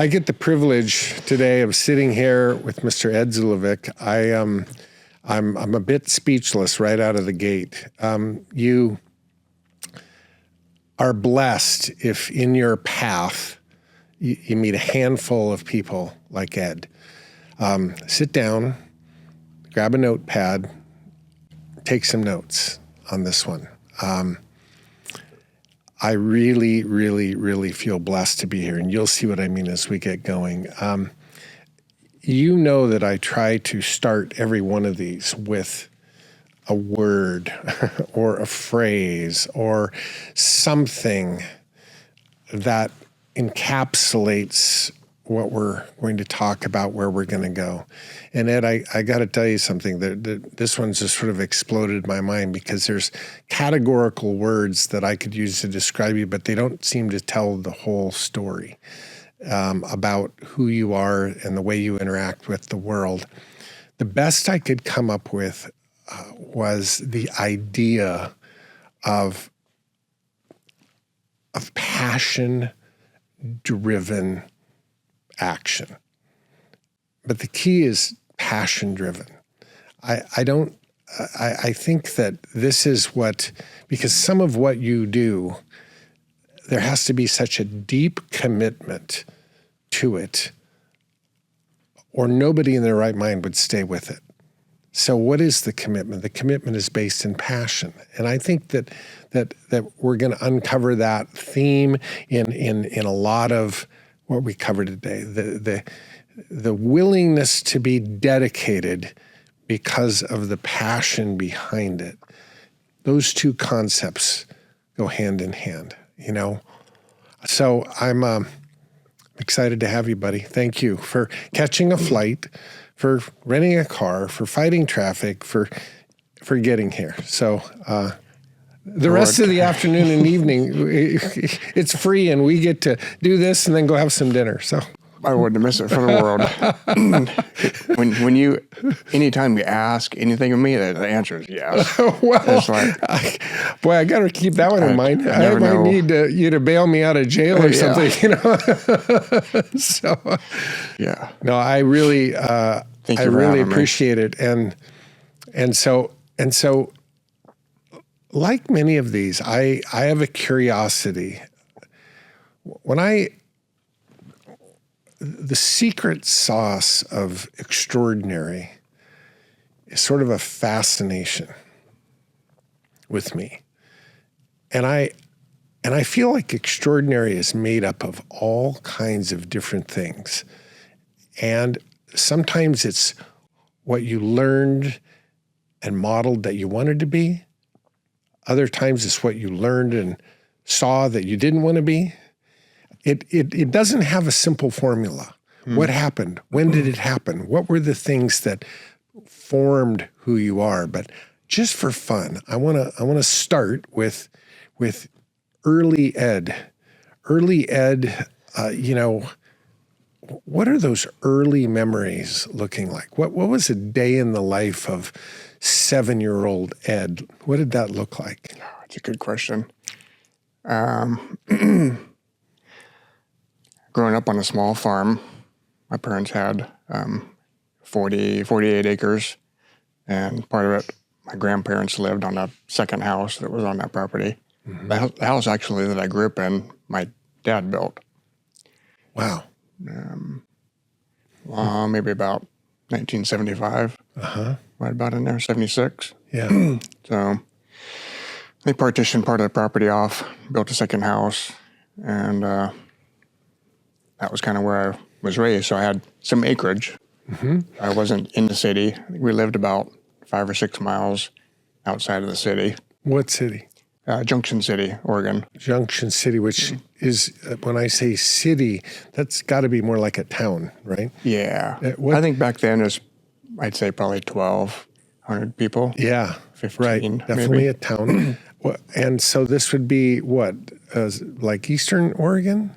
I get the privilege today of sitting here with Mr. Ed Zulyevic. I'm a bit speechless right out of the gate. You are blessed if in your path you meet a handful of people like Ed. Sit down, grab a notepad, take some notes on this one. I really, really, really feel blessed to be here, and you'll see what I mean as we get going. You know that I try to start every one of these with a word or a phrase or something that encapsulates what we're going to talk about, where we're going to go. And Ed, I got to tell you something. This one's just sort of exploded my mind because there's categorical words that I could use to describe you, but they don't seem to tell the whole story about who you are and the way you interact with the world. The best I could come up with was the idea of passion-driven action. But the key is passion-driven. I think that this is because some of what you do, there has to be such a deep commitment to it, or nobody in their right mind would stay with it. So what is the commitment? The commitment is based in passion. And I think that we're going to uncover that theme in a lot of what we covered today. The willingness to be dedicated because of the passion behind it. Those two concepts go hand in hand, you know? So I'm excited to have you, buddy. Thank you for catching a flight, for renting a car, for fighting traffic, for getting here. So the rest of the afternoon and evening, it's free, and we get to do this and then go have some dinner. So I wouldn't miss it for the world. Anytime you ask anything of me, the answer is yes. Well, it's like, I got to keep that one in mind. I might need you to bail me out of jail or something, you know. So, yeah. No, I really appreciate it, and so. Like many of these, I have a curiosity. The secret sauce of extraordinary is sort of a fascination with me. And I feel like extraordinary is made up of all kinds of different things. And sometimes it's what you learned and modeled that you wanted to be. Other times it's what you learned and saw that you didn't want to be. It doesn't have a simple formula. What happened? When did it happen? What were the things that formed who you are? But just for fun, I want to start with early Ed. Early Ed, what are those early memories looking like? What was a day in the life of 7-year-old Ed? What did that look like? Oh, that's a good question. Growing up on a small farm, my parents had 48 acres, and part of it, my grandparents lived on a second house that was on that property. Mm-hmm. The house actually that I grew up in, my dad built. Wow. Maybe about 1975. Right about in there, 76. Yeah. So they partitioned part of the property off, built a second house, and that was kind of where I was raised. So I had some acreage. Mm-hmm. I wasn't in the city. We lived about 5 or 6 miles outside of the city. What city? Junction City, Oregon. Junction City, which is, when I say city, that's got to be more like a town, right? Yeah. I think back then I'd say probably 1,200 people. Yeah, 15, right. Definitely maybe. A town. And so this would be what, like Eastern Oregon?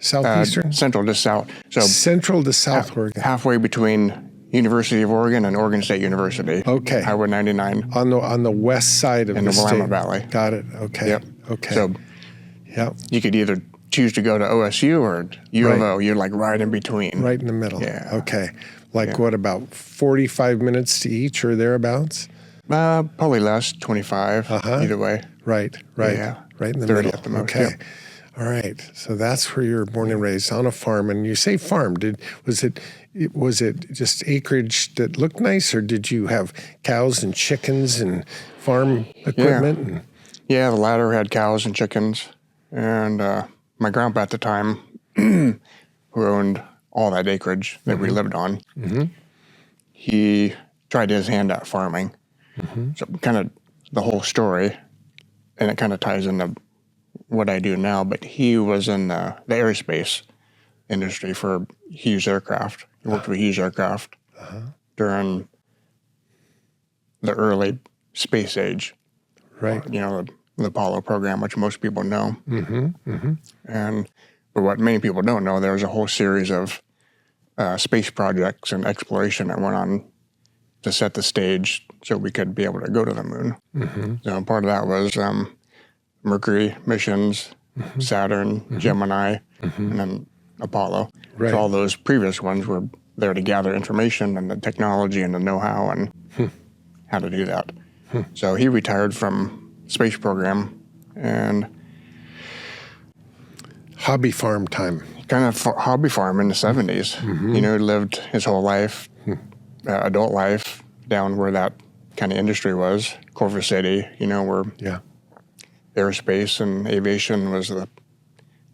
Southeastern? Central to South. So Central to South Oregon. Halfway between University of Oregon and Oregon State University. Okay. Highway 99. On the west side of in the the Willamette state. Valley. Got it. Okay. Yep. Okay. So yeah, you could either choose to go to OSU or U of Right. O, you're like right in between. Right in the middle. Yeah. Okay. Like what, about 45 minutes to each or thereabouts? Probably less, 25, either way. Right. Yeah. Right in the 30 middle. at the most, Okay. yep. All right. So that's where you were born and raised, on a farm. And you say farm. Was it just acreage that looked nice, or did you have cows and chickens and farm equipment? Yeah, the latter had cows and chickens. And my grandpa at the time, who owned all that acreage that we lived on, he tried his hand at farming. So kind of the whole story, and it kind of ties into what I do now, but he was in the aerospace industry for Hughes Aircraft. He worked for Hughes Aircraft during the early space age. Right. The Apollo program, which most people know. But what many people don't know, there was a whole series of space projects and exploration that went on to set the stage so we could be able to go to the moon. So part of that was Mercury missions, Saturn, Gemini, and then Apollo. Right. So all those previous ones were there to gather information and the technology and the know-how and how to do that. So he retired from space program and Hobby farm time. kind of hobby farm in the 70s. He lived his whole life, adult life, down where that kind of industry was, Culver City, where aerospace and aviation was the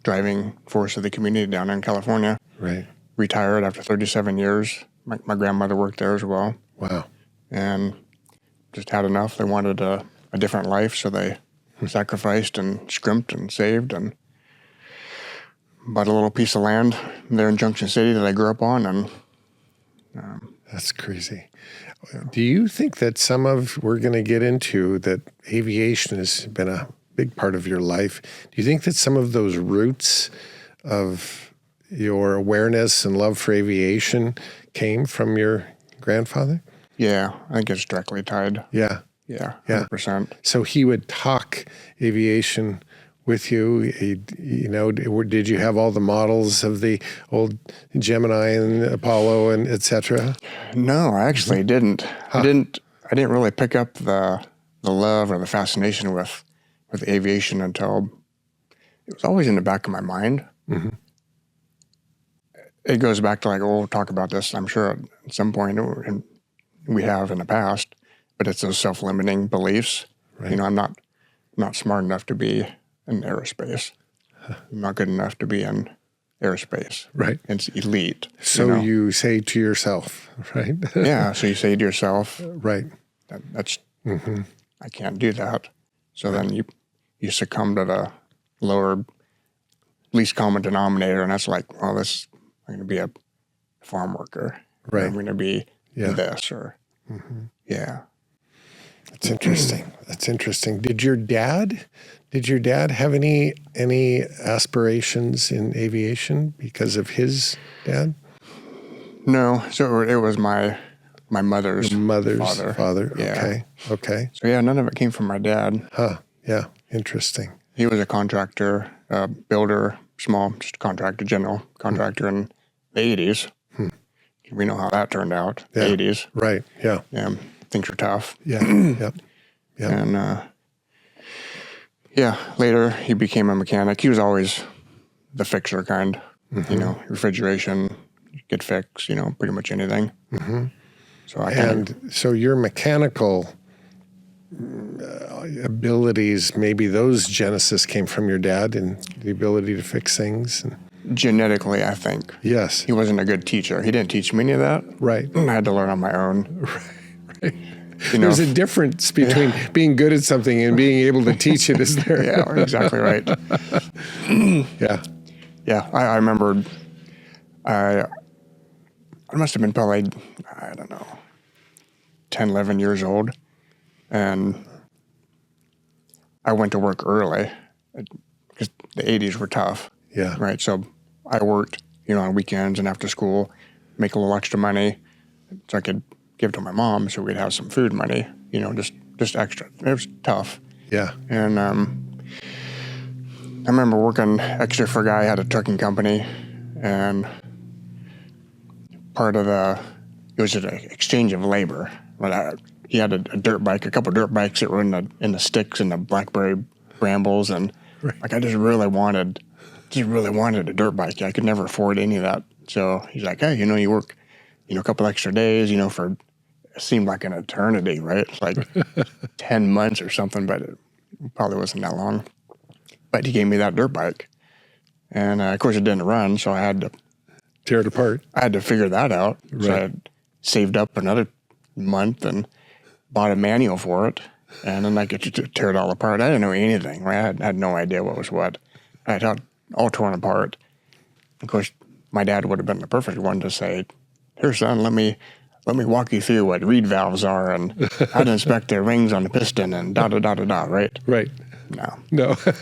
driving force of the community down in California. Right. Retired after 37 years. My grandmother worked there as well. Wow. And just had enough. They wanted a different life, so they sacrificed and scrimped and saved and bought a little piece of land there in Junction City that I grew up on. And That's crazy. Do you think that we're going to get into that aviation has been a big part of your life? Do you think that some of those roots of your awareness and love for aviation came from your grandfather? yeah, I think it's directly tied. Yeah. Yeah, 100%. So he would talk aviation with you. Did you have all the models of the old Gemini and Apollo and et cetera? No, I actually didn't. I didn't really pick up the love or the fascination with aviation until it was always in the back of my mind. It goes back to we'll talk about this, I'm sure, at some point, and we have in the past, but it's those self-limiting beliefs. Right. I'm not smart enough to be in aerospace. I'm not good enough to be in aerospace. Right. It's elite. So you say to yourself, right? Yeah, so you say to yourself, Right. that's I can't do that. So then you succumb to the lower, least common denominator, and that's I'm going to be a farm worker. Right. I'm going to be this or, That's interesting. That's interesting. Did your dad have any aspirations in aviation because of his dad? No, so it was my mother's father. Yeah. Okay. So none of it came from my dad. Huh. Yeah. Interesting. He was a contractor, builder, just a contractor, general contractor in the 80s. We know how that turned out, the 80s. Right. Yeah. Things were tough. Yeah. Yep. And later he became a mechanic. He was always the fixer kind, refrigeration, get fixed, pretty much anything. So your mechanical abilities, maybe those genesis came from your dad and the ability to fix things. Genetically, I think. Yes. He wasn't a good teacher. He didn't teach me any of that. Right. I had to learn on my own. Right. There's a difference between being good at something and being able to teach it, isn't there? Yeah, exactly right. Yeah, I remember I must have been probably, 10, 11 years old. And I went to work early because the 80s were tough. Yeah. Right. So I worked, on weekends and after school, make a little extra money so I could give to my mom so we'd have some food money, just extra. It was tough. Yeah. And I remember working extra for a guy who had a trucking company, and it was an exchange of labor. But he had a dirt bike, a couple of dirt bikes that were in the sticks and the blackberry brambles, and like I just really wanted a dirt bike. I could never afford any of that. So he's like, hey, you work, a couple extra days, for it seemed like an eternity, right? It's like 10 months or something, but it probably wasn't that long. But he gave me that dirt bike, and of course it didn't run, so I had to tear it apart. I had to figure that out. Right. So I had saved up another month and bought a manual for it, and then I could tear it all apart. I didn't know anything, right? I had no idea what was what. I had it all torn apart. Of course, my dad would have been the perfect one to say, here, son, let me walk you through what reed valves are and how to inspect the rings on the piston and da-da-da-da-da, right? Right. No. So,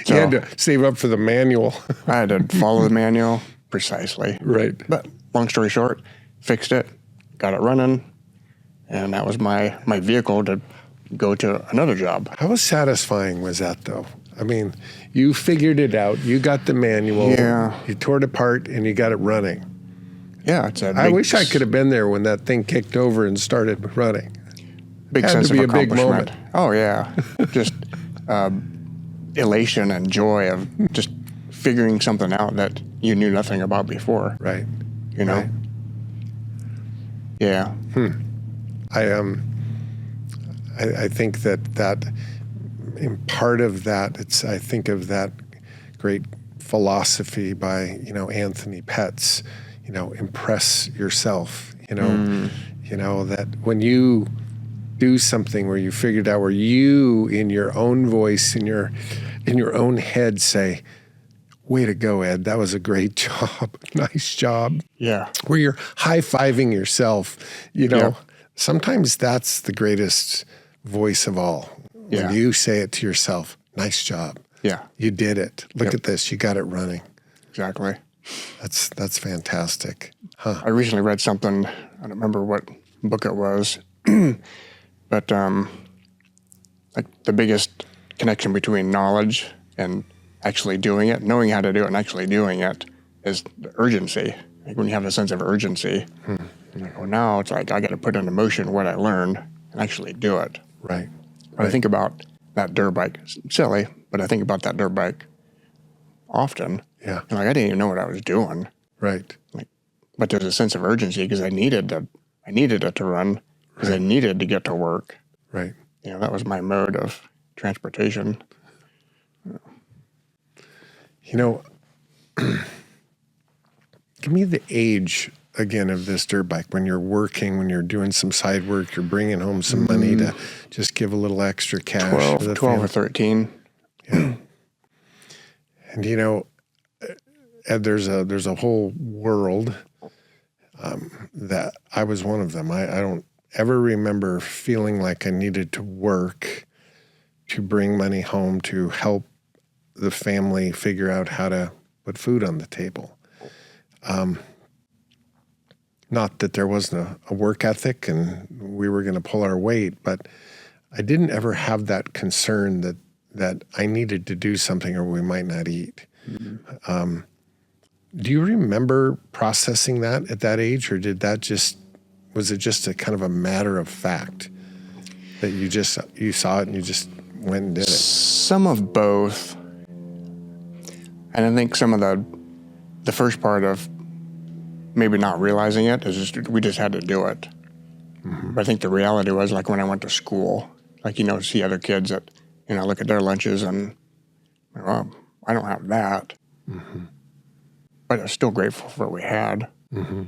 you had to save up for the manual. I had to follow the manual precisely. Right. But long story short, fixed it, got it running, and that was my vehicle to go to another job. How satisfying was that, though? I mean, you figured it out. You got the manual. Yeah. You tore it apart, and you got it running. Yeah, I wish I could have been there when that thing kicked over and started running. Big sense of accomplishment. Oh, yeah. Just elation and joy of just figuring something out that you knew nothing about before. Right. Right. Yeah. I think that in part of that, I think of that great philosophy by, Anthony Petz, impress yourself, that when you do something where you figured out, where you, in your own voice, in your own head, say, way to go, Ed, that was a great job, nice job. Yeah. Where you're high-fiving yourself, sometimes that's the greatest voice of all. Yeah. When you say it to yourself, nice job. Yeah. You did it. Look at this. You got it running. Exactly. That's fantastic. Huh. I recently read something, I don't remember what book it was, but like the biggest connection between knowledge and actually doing it, knowing how to do it and actually doing it, is the urgency. Like when you have a sense of urgency, like, well, now it's like I got to put into motion what I learned and actually do it. Right. But I think about that dirt bike. It's silly, but I think about that dirt bike often. Yeah. And I didn't even know what I was doing. Right. But there's a sense of urgency because I needed it to run because I needed to get to work. Right. That was my mode of transportation. Give me the age again of this dirt bike when you're working, when you're doing some side work, you're bringing home some money to just give a little extra cash. 12 or 13. Yeah. And Ed, there's a whole world that I was one of them. I don't ever remember feeling like I needed to work to bring money home to help the family figure out how to put food on the table. Not that there wasn't a work ethic and we were going to pull our weight, but I didn't ever have that concern that I needed to do something or we might not eat. Mm-hmm. Do you remember processing that at that age, or was it just a kind of a matter of fact that you saw it and you just went and did it? Some of both. And I think some of the first part of maybe not realizing it is we just had to do it. Mm-hmm. But I think the reality was, like, when I went to school, like, see other kids that, look at their lunches and, well, I don't have that. Mm-hmm. But I was still grateful for what we had. Mm-hmm.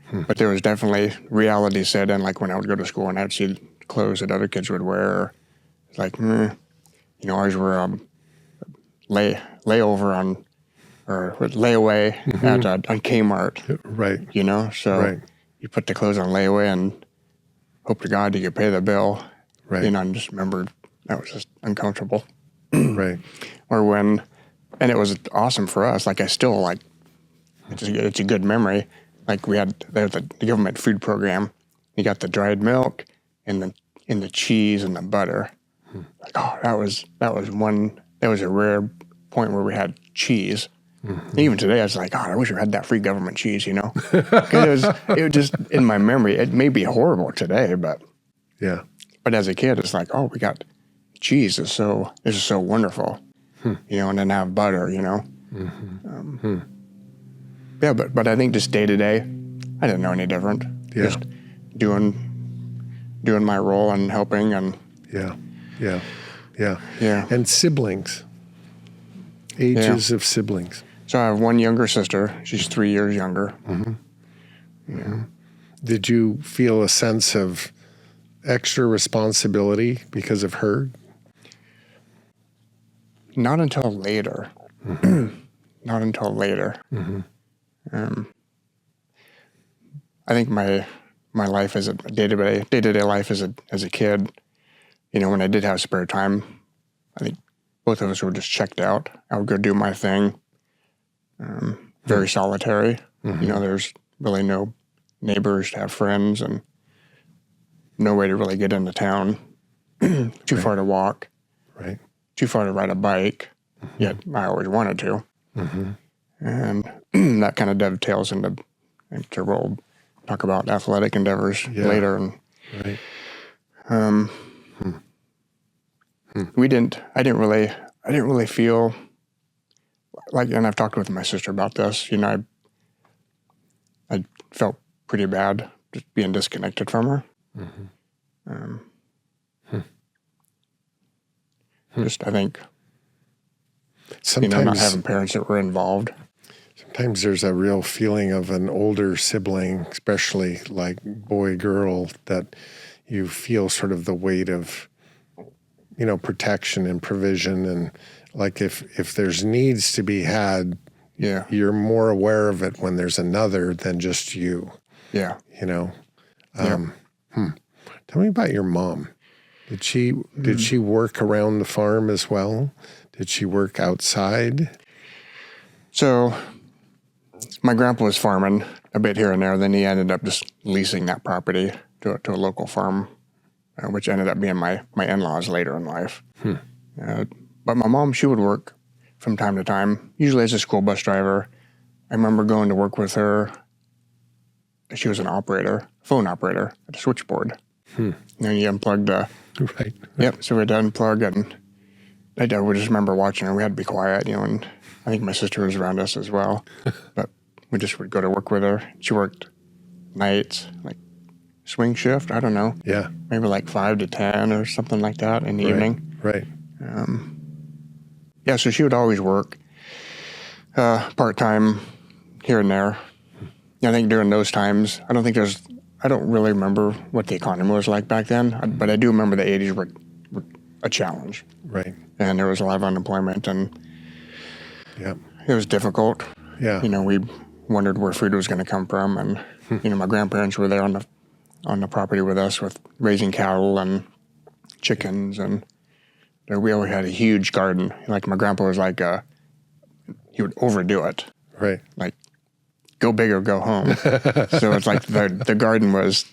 Hmm. But there was definitely reality set in, like when I would go to school and I'd see clothes that other kids would wear. It's like, ours were layover on, or layaway mm-hmm. on Kmart. Right. So you put the clothes on layaway and hope to God you could pay the bill. Right. I just remembered that was just uncomfortable. Right. Or and it was awesome for us. Like, I still, like, it's a good memory. Like, we had the government food program. You got the dried milk and the cheese and the butter. Like, oh, that was a rare point where we had cheese. Mm-hmm. Even today, I was like, God, I wish we had that free government cheese, you know? Because it was just, in my memory, it may be horrible today, but yeah. But as a kid, it's like, oh, we got cheese. This is so wonderful, you know, and then have butter, you know? Mm-hmm. Yeah, but I think just day to day, I didn't know any different. Yeah. Just doing my role and helping and yeah. And siblings, ages of siblings. So I have one younger sister. She's 3 years younger. Mm-hmm. Yeah. Did you feel a sense of extra responsibility because of her? Not until later. Mm-hmm. Not until later. Mm-hmm. I think my life as a day-to-day life as a kid, you know, when I did have spare time, I think both of us were just checked out. I would go do my thing. Very solitary. Mm-hmm. You know, there's really no neighbors to have friends and no way to really get into town. Too far to walk. Right. Too far to ride a bike. Mm-hmm. Yet I always wanted to. Mm-hmm. And that kind of dovetails into we'll talk about athletic endeavors later. And right. I didn't really feel like, and I've talked with my sister about this, you know, I felt pretty bad just being disconnected from her. Mm-hmm. Just, I think, sometimes, you know, not having parents that were involved. Sometimes there's a real feeling of an older sibling, especially like boy, girl, that you feel sort of the weight of, you know, protection and provision. And like if there's needs to be had, you're more aware of it when there's another than just you. Yeah. You know? Tell me about your mom. Did she work around the farm as well? Did she work outside? So my grandpa was farming a bit here and there. Then he ended up just leasing that property to a local farm, which ended up being my in-laws later in life. But my mom, she would work from time to time, usually as a school bus driver. I remember going to work with her. She was an phone operator at a switchboard. And then you unplugged the... Right. Yep, so we had to unplug, and I would just remember watching her. We had to be quiet, you know, and I think my sister was around us as well. But we just would go to work with her. She worked nights, like swing shift, I don't know. Yeah. Maybe like 5 to 10 or something like that in the evening. Right. Yeah, so she would always work part-time here and there. I think during those times, I don't really remember what the economy was like back then, but I do remember the 80s were a challenge. Right. And there was a lot of unemployment, and it was difficult. Yeah. You know, we wondered where food was going to come from, and, you know, my grandparents were there on the property with us with raising cattle and chickens, and we always had a huge garden. Like, my grandpa was like, he would overdo it. Right. Like, go big or go home. So it's like the garden was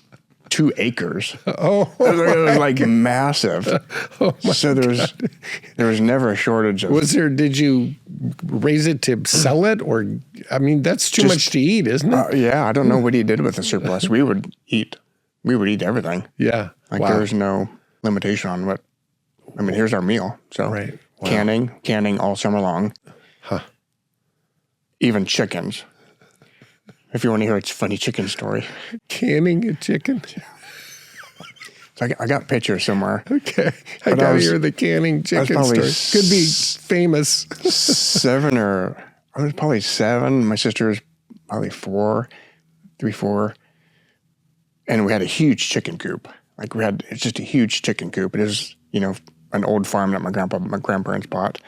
2 acres. Oh, it was like massive. Oh my so there was never a shortage of. Did you raise it to sell it, or I mean, that's too much to eat, isn't it? Yeah, I don't know what he did with the surplus. We would eat everything. Yeah, like there was no limitation on what. I mean, here's our meal. So right. Wow. Canning all summer long. Even chickens. If you want to hear a funny chicken story. Canning a chicken? So I got pictures somewhere. Okay. I got to hear the canning chicken story. Could be famous. I was probably 7. My sister was probably 4. And we had a huge chicken coop. Like it's just a huge chicken coop. It is, you know, an old farm that my grandparents bought.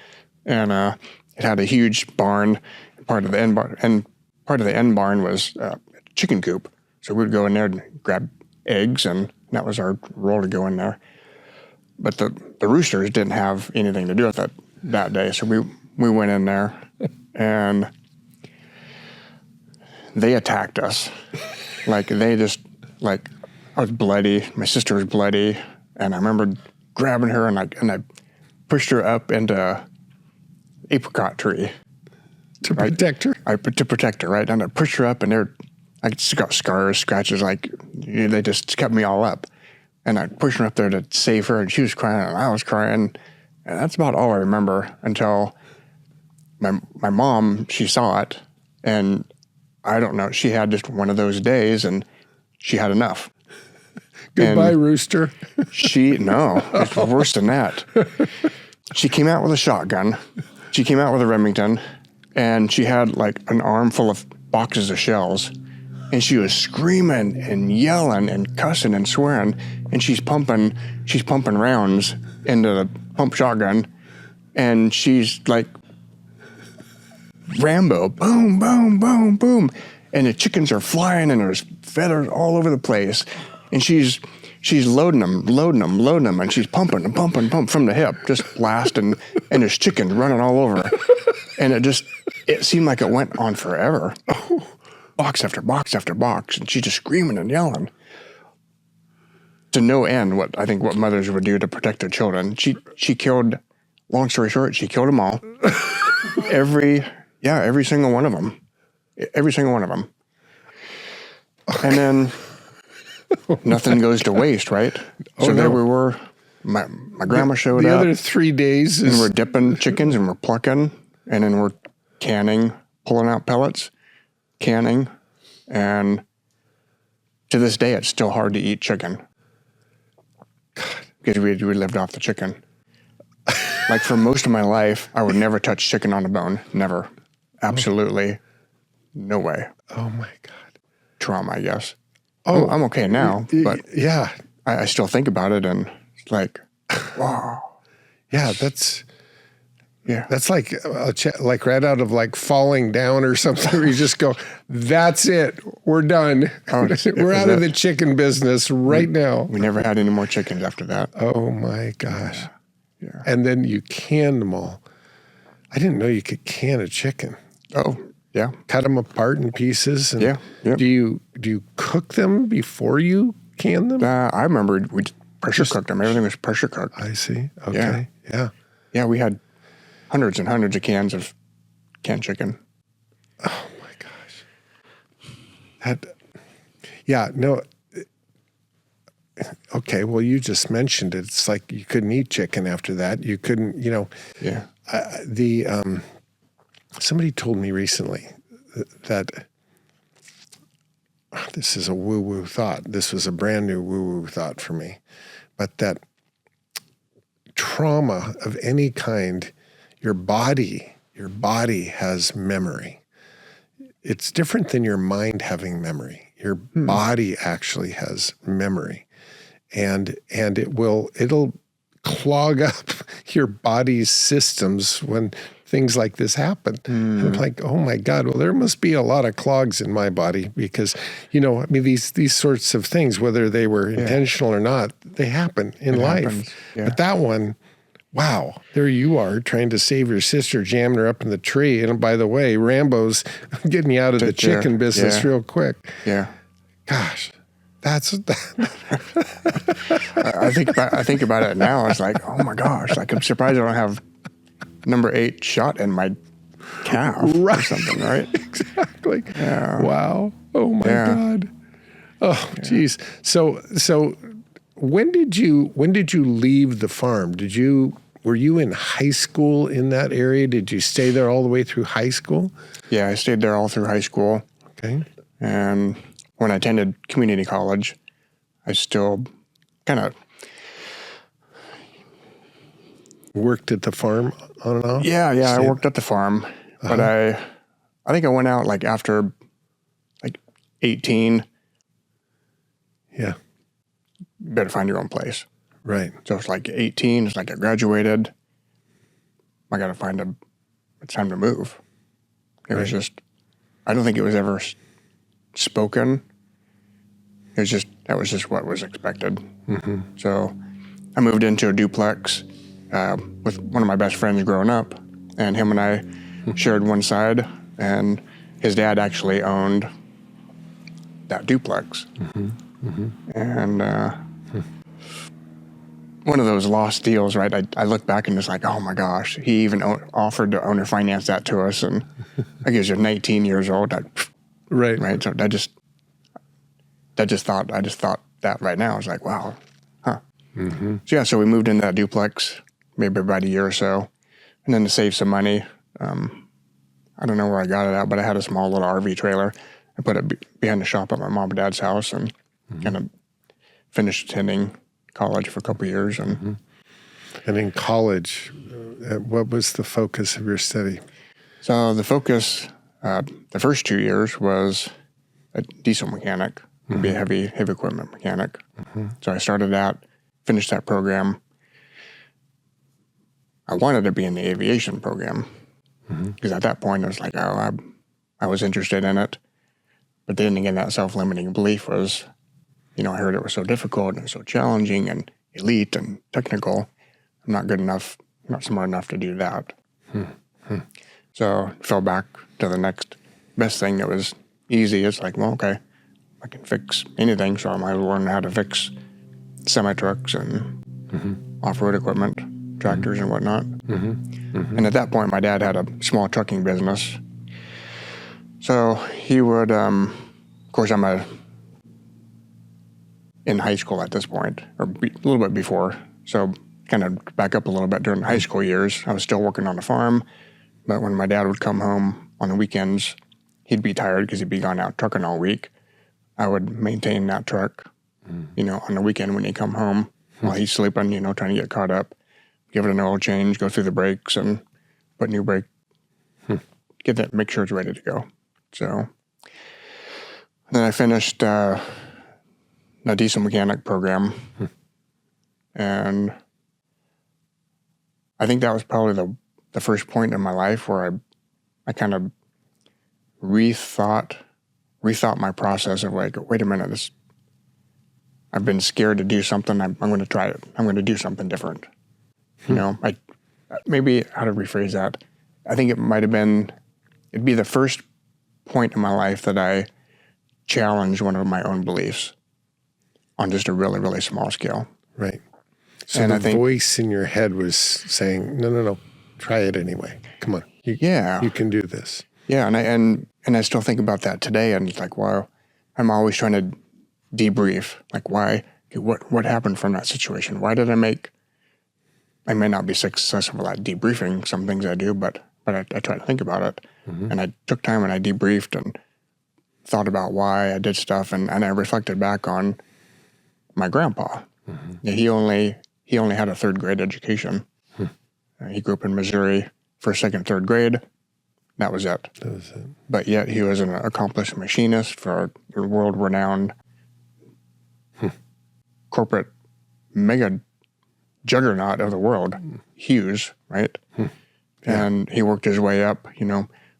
And it had a huge barn, part of the end barn. And part of the end barn was a chicken coop. So we would go in there and grab eggs, and that was our role to go in there. But the roosters didn't have anything to do with it that day. So we went in there, and they attacked us. Like, I was bloody. My sister was bloody. And I remember grabbing her, and I pushed her up into apricot tree. To protect her? To protect her, right? And I pushed her up, and I just got scars, scratches, like, they just kept me all up. And I pushed her up there to save her, and she was crying, and I was crying. And that's about all I remember until my mom, she saw it, and I don't know, she had just one of those days, and she had enough. Goodbye, rooster. No, it's worse than that. She came out with a shotgun. She came out with a Remington, and she had like an armful of boxes of shells, and she was screaming and yelling and cussing and swearing, and she's pumping rounds into the pump shotgun, and she's like Rambo, boom, boom, boom, boom, and the chickens are flying, and there's feathers all over the place, and she's loading them, and she's pumping from the hip, just blasting, and there's chickens running all over, and it seemed like it went on forever, box after box after box, and she's just screaming and yelling to no end. What mothers would do to protect their children. She killed. Long story short, she killed them all. Every single one of them. Every single one of them. Okay. And then nothing goes to waste, right? So there we were. My grandma showed up. The other 3 days and we're dipping chickens, and we're plucking, and then we're canning, pulling out pellets, canning, and to this day, it's still hard to eat chicken. Because we lived off the chicken. Like, for most of my life, I would never touch chicken on the bone. Never. Absolutely. No way. Oh, my God. Trauma, I guess. Oh, I'm okay now, but yeah, I still think about it, and it's like, wow. Yeah, that's like like right out of like Falling Down or something, where you just go, that's it. We're done. We're out of the chicken business right now. We never had any more chickens after that. Oh, my gosh. Yeah. And then you canned them all. I didn't know you could can a chicken. Oh, yeah. Cut them apart in pieces. And yeah. Do you cook them before you can them? I remember we pressure cooked them. Everything was pressure cooked. I see. Okay. Yeah. Yeah, we had hundreds and hundreds of cans of canned chicken. Oh, my gosh. No. Okay, well, you just mentioned it. It's like you couldn't eat chicken after that. You couldn't, Yeah. Somebody told me recently that this is a woo-woo thought. This was a brand new woo-woo thought for me. But that trauma of any kind, your body has memory. It's different than your mind having memory. Your body actually has memory. And it'll clog up your body's systems when things like this happen. And I'm like, oh my God, well, there must be a lot of clogs in my body because, these sorts of things, whether they were intentional or not, they happen in life. Yeah. But that one, wow, there you are trying to save your sister, jamming her up in the tree. And by the way, Rambo's getting you out of the chicken business real quick. Yeah. Gosh. That's I think about it now. It's like, oh my gosh, like I'm surprised I don't have number 8 shot in my calf or something, right? Exactly. Yeah. Wow. Oh my God. Oh, geez. So when did you leave the farm? Were you in high school in that area? Did you stay there all the way through high school? Yeah, I stayed there all through high school. Okay. And when I attended community college, I still kind of worked at the farm on and off? Yeah, I worked at the farm. But I think I went out like after like 18. Yeah. Better find your own place. Right. So it's like 18, it's like I graduated. I got to find it's time to move. It was just, I don't think it was ever spoken. That was just what was expected. Mm-hmm. So I moved into a duplex with one of my best friends growing up, and him and I shared one side, and his dad actually owned that duplex. Mm-hmm. Mm-hmm. And one of those lost deals, right? I look back and it's like, oh my gosh, he even offered to owner finance that to us. And I guess you're 19 years old. Right. Right. So I just thought that right now. I was like, wow, huh. Mm-hmm. So yeah, so we moved into that duplex maybe about a year or so. And then to save some money, I don't know where I got it at, but I had a small little RV trailer. I put it behind the shop at my mom and dad's house and kind of finished attending college for a couple of years. And in college, what was the focus of your study? So the focus, the first 2 years was a diesel mechanic, to be a heavy equipment mechanic. So I started that, finished that program. I wanted to be in the aviation program because at that point I was like, oh, I was interested in it. But then again, that self-limiting belief was, I heard it was so difficult and so challenging and elite and technical. I'm not good enough, not smart enough to do that. So I fell back to the next best thing that was easy. It's like, well, okay, I can fix anything, so I might as well learn how to fix semi-trucks and off-road equipment, tractors and whatnot. And at that point, my dad had a small trucking business. So he would, of course, I'm in high school at this point, or a little bit before. So kind of back up a little bit during the high school years. I was still working on the farm, but when my dad would come home on the weekends, he'd be tired because he'd be gone out trucking all week. I would maintain that truck, on the weekend when he'd come home while he's sleeping, trying to get caught up, give it an oil change, go through the brakes and put new brake, make sure it's ready to go. So then I finished a diesel mechanic program, and I think that was probably the first point in my life where I kind of rethought my process of like, wait a minute, I've been scared to do something. I'm going to try it. I'm going to do something different. Maybe how to rephrase that. I think it'd be the first point in my life that I challenged one of my own beliefs on just a really, really small scale. Right. So and the voice in your head was saying, no, try it anyway. Come on. You can do this. Yeah. And I still think about that today. And it's like, wow, I'm always trying to debrief. Like, why, what happened from that situation? Why did I may not be successful at debriefing some things I do, but I try to think about it. And I took time and I debriefed and thought about why I did stuff. And I reflected back on my grandpa. Yeah, he only had a third grade education. He grew up in Missouri, first, second, third grade. That was it. But yet he was an accomplished machinist for a world-renowned corporate mega juggernaut of the world, Hughes, right? And he worked his way up,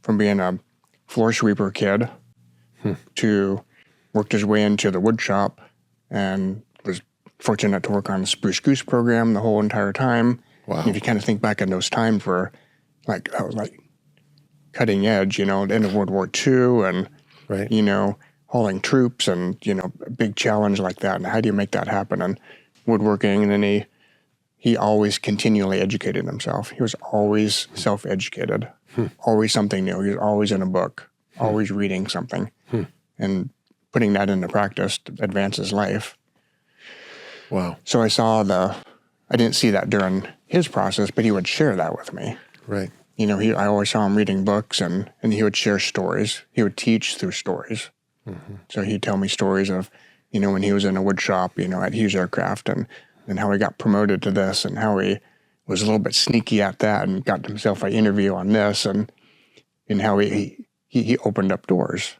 from being a floor sweeper kid to worked his way into the wood shop and was fortunate to work on the Spruce Goose program the whole entire time. Wow. If you kind of think back in those times where that was like cutting edge, the end of World War II and, right. Hauling troops and, a big challenge like that. And how do you make that happen? And woodworking. And then he always continually educated himself. He was always self-educated, always something new. He was always in a book, always reading something and putting that into practice to advance his life. Wow. So I didn't see that during his process, but he would share that with me. Right. I always saw him reading books and he would share stories. He would teach through stories. So he'd tell me stories of, when he was in a wood shop, at Hughes Aircraft and how he got promoted to this and how he was a little bit sneaky at that and got himself an interview on this and how he opened up doors,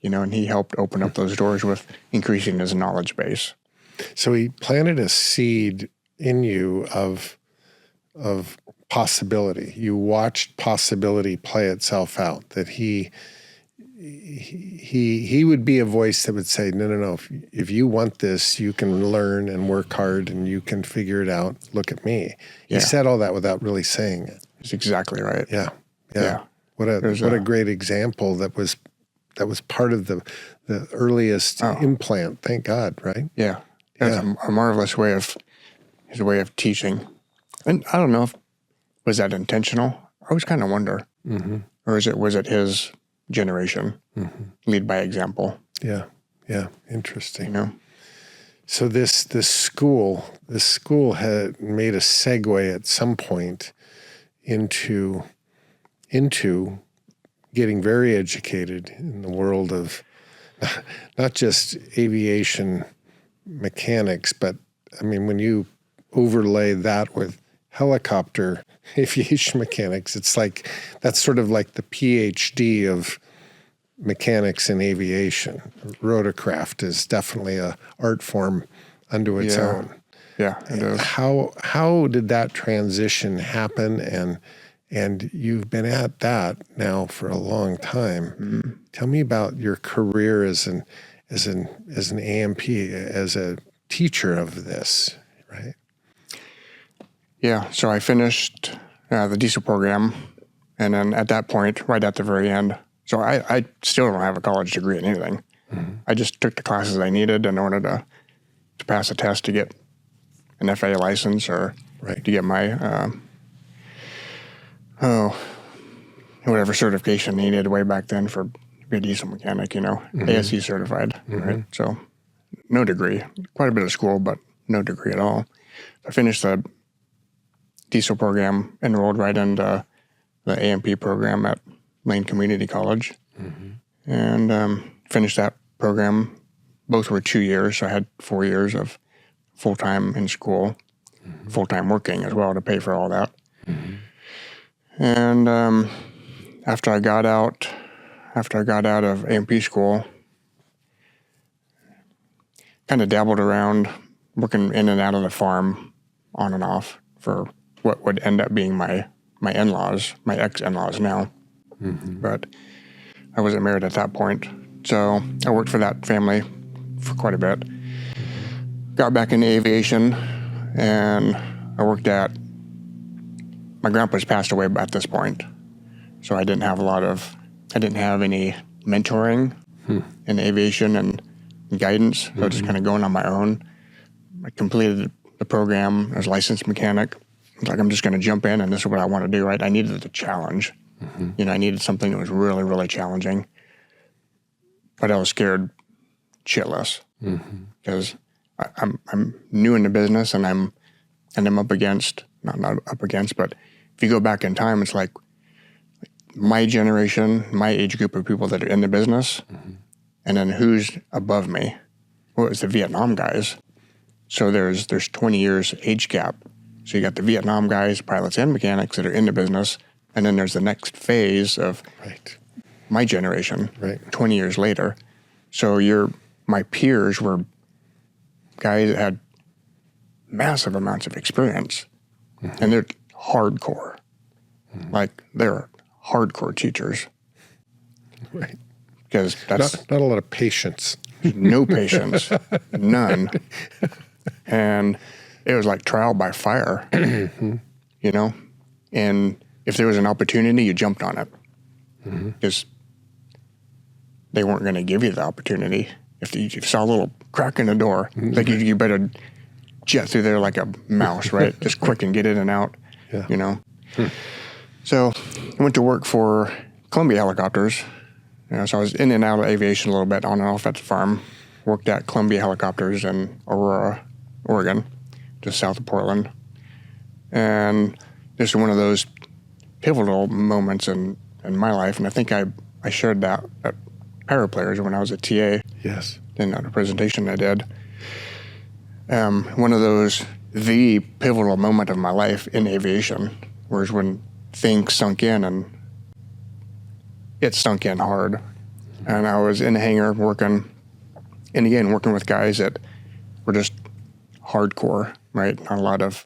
and he helped open up those doors with increasing his knowledge base. So he planted a seed in you of possibility. You watched possibility play itself out, that he would be a voice that would say, no. If you want this, you can learn and work hard and you can figure it out. Look at me. Yeah. He said all that without really saying it. That's exactly right. Yeah. What a great example that was part of the earliest implant. Thank God, right? Yeah. That's a marvelous way of his way of teaching. And I don't know if was that intentional. I always kind of wonder. Or was it his generation? Lead by example. Yeah. Interesting. You know? So this school had made a segue at some point into getting very educated in the world of not just aviation mechanics, but I mean, when you overlay that with helicopter aviation mechanics, it's like that's sort of like the PhD of mechanics in aviation. Rotorcraft is definitely a art form unto its own. Yeah, it is. How did that transition happen? And you've been at that now for a long time. Tell me about your career as an AMP, as a teacher of this, right? Yeah, so I finished the diesel program, and then at that point, right at the very end, so I still don't have a college degree in anything. I just took the classes I needed in order to pass a test to get an FAA license or to get my whatever certification needed way back then for to be a diesel mechanic, ASE certified, right? So no degree, quite a bit of school, but no degree at all. I finished the diesel program, enrolled right into the AMP program at Lane Community College, and finished that program. Both were 2 years, so I had 4 years of full-time in school, full-time working as well to pay for all that. And after I got out of AMP school, kind of dabbled around, working in and out of the farm, on and off, for what would end up being my in-laws, my ex-in-laws now. But I wasn't married at that point, so I worked for that family for quite a bit. Got back into aviation, and I worked at. My grandpa's passed away at this point, so I didn't have any mentoring in aviation and guidance. So I was just kind of going on my own. I completed the program. I was a licensed mechanic. I was like, I'm just going to jump in, and this is what I want to do, right? I needed the challenge. I needed something that was really, really challenging. But I was scared shitless because I'm new in the business, and I'm up against, not up against, but if you go back in time, it's like my generation, my age group of people that are in the business, and then who's above me? Well, it's the Vietnam guys. So there's 20 years age gap. So you got the Vietnam guys, pilots and mechanics that are in the business, and then there's the next phase of my generation, 20 years later. So my peers were guys that had massive amounts of experience, and they're hardcore. Like, they're hardcore teachers. Right. Because that's... Not a lot of patience. No patience. None. And it was like trial by fire, And if there was an opportunity, you jumped on it. Because they weren't going to give you the opportunity. If you saw a little crack in the door, like you better jet through there like a mouse, right? Just quick and get in and out, So I went to work for Columbia Helicopters. So I was in and out of aviation a little bit, on and off at the farm. Worked at Columbia Helicopters in Aurora, Oregon, just south of Portland. And this is one of those pivotal moments in my life. And I think I shared that at Power Players when I was a TA. Yes. In a presentation I did. One of those, the pivotal moment of my life in aviation, was when things sunk in, and it sunk in hard. And I was in a hangar working with guys that were just hardcore, right? Not a lot of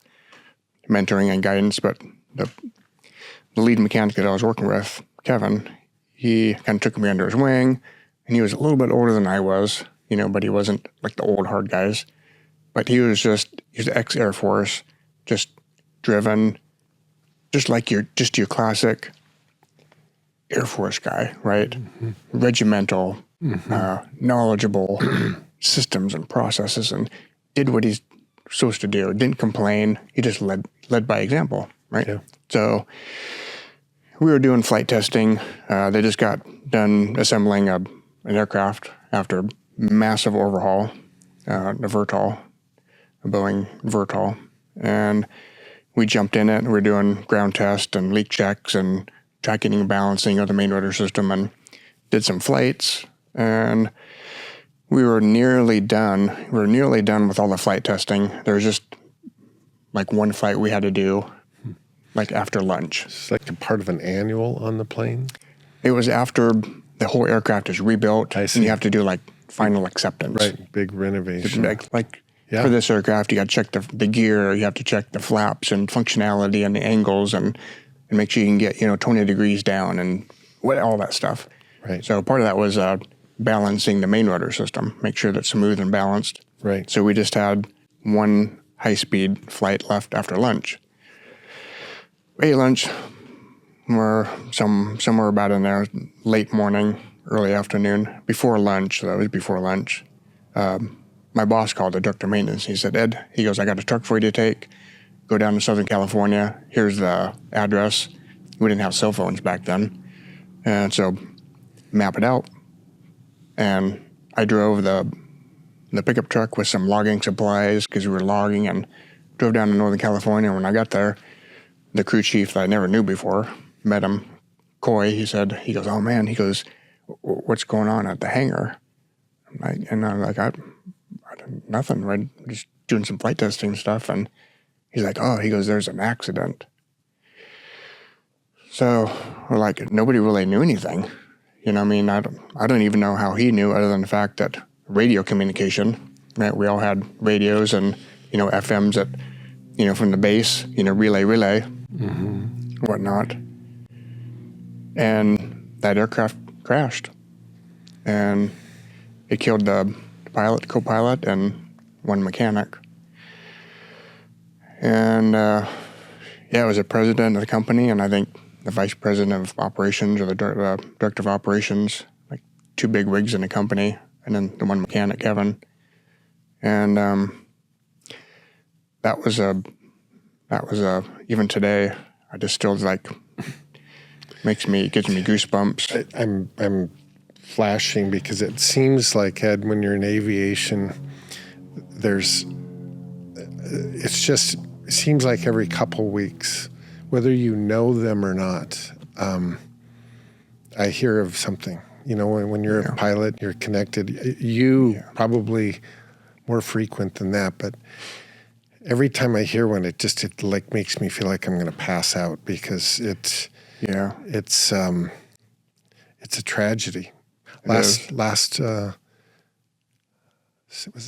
mentoring and guidance, but the lead mechanic that I was working with, Kevin, he kind of took me under his wing, and he was a little bit older than I was, but he wasn't like the old hard guys. But he was ex-Air Force, just driven, just like your classic Air Force guy, right? Regimental, knowledgeable systems and processes, and did what he supposed to do. Didn't complain. He just led by example, right? Yeah. So we were doing flight testing. They just got done assembling an aircraft after a massive overhaul, a Boeing Vertol. And we jumped in it, and we were doing ground tests and leak checks and tracking and balancing of the main rotor system, and did some flights. And we were nearly done. We were nearly done with all the flight testing. There was just like one flight we had to do, like after lunch. It's like a part of an annual on the plane? It was after the whole aircraft is rebuilt, and you have to do like final acceptance. Right, big renovation. For this aircraft, you got to check the gear, you have to check the flaps and functionality and the angles, and make sure you can get 20 degrees down and all that stuff. Right. So part of that was balancing the main rotor system, make sure that's smooth and balanced. Right. So we just had one high-speed flight left after lunch. We ate lunch. We're somewhere about in there, late morning, early afternoon, before lunch. So that was before lunch. My boss called the director of maintenance. He said, Ed, he goes, I got a truck for you to take. Go down to Southern California. Here's the address. We didn't have cell phones back then. And so map it out. And I drove the pickup truck with some logging supplies because we were logging, and drove down to Northern California. When I got there, the crew chief that I never knew before, met him, Coy, he goes, oh man, he goes, what's going on at the hangar? And I'm like, I nothing, right? Just doing some flight testing stuff. And he's like, oh, he goes, there's an accident. So we're like, nobody really knew anything. I don't even know how he knew, other than the fact that radio communication, right? We all had radios and, FMs that, from the base, relay, whatnot. And that aircraft crashed. And it killed the pilot, co-pilot, and one mechanic. And, it was the president of the company, and I think the vice president of operations, or the director of operations, like two big wigs in the company, and then the one mechanic, Kevin. And that was even today, I just still gives me goosebumps. I'm flashing because it seems like, Ed, when you're in aviation, it seems like every couple weeks, whether you know them or not, I hear of something. When you're a pilot, you're connected. Probably more frequent than that, but every time I hear one, it makes me feel like I'm going to pass out, because it's a tragedy. Last was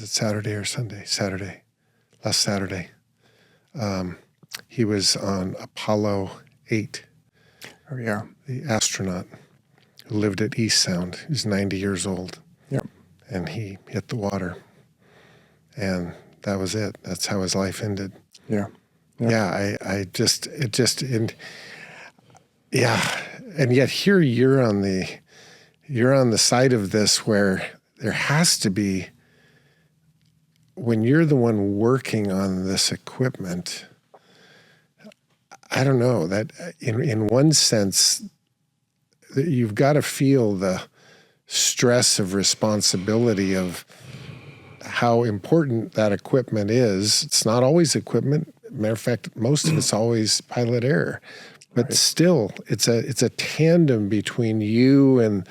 it Saturday or Sunday? Saturday. Last Saturday. He was on Apollo 8. Oh, yeah. The astronaut who lived at East Sound. He was 90 years old. Yep. And he hit the water. And that was it. That's how his life ended. Yeah. Yeah, and yet here you're on the side of this where there has to be, when you're the one working on this equipment, I don't know, that in one sense, you've got to feel the stress of responsibility of how important that equipment is. It's not always equipment. Matter of fact, most of it's always pilot error. But still, it's a tandem between you and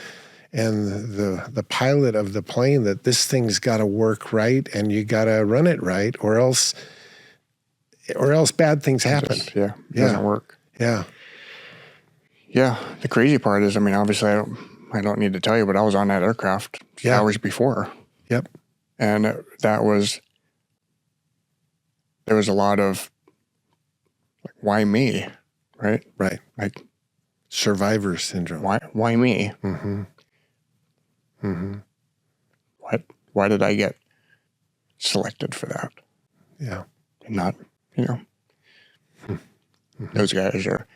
the pilot of the plane, that this thing's got to work right and you got to run it right, or else bad things happen. It doesn't work. Yeah. Yeah. The crazy part is, obviously I don't need to tell you, but I was on that aircraft hours before. Yep. And there was a lot of like, why me? Right? Right. Like survivor syndrome. Why me? Mm-hmm. Mm-hmm. Why did I get selected for that? Yeah. And not, mm-hmm. Those guys are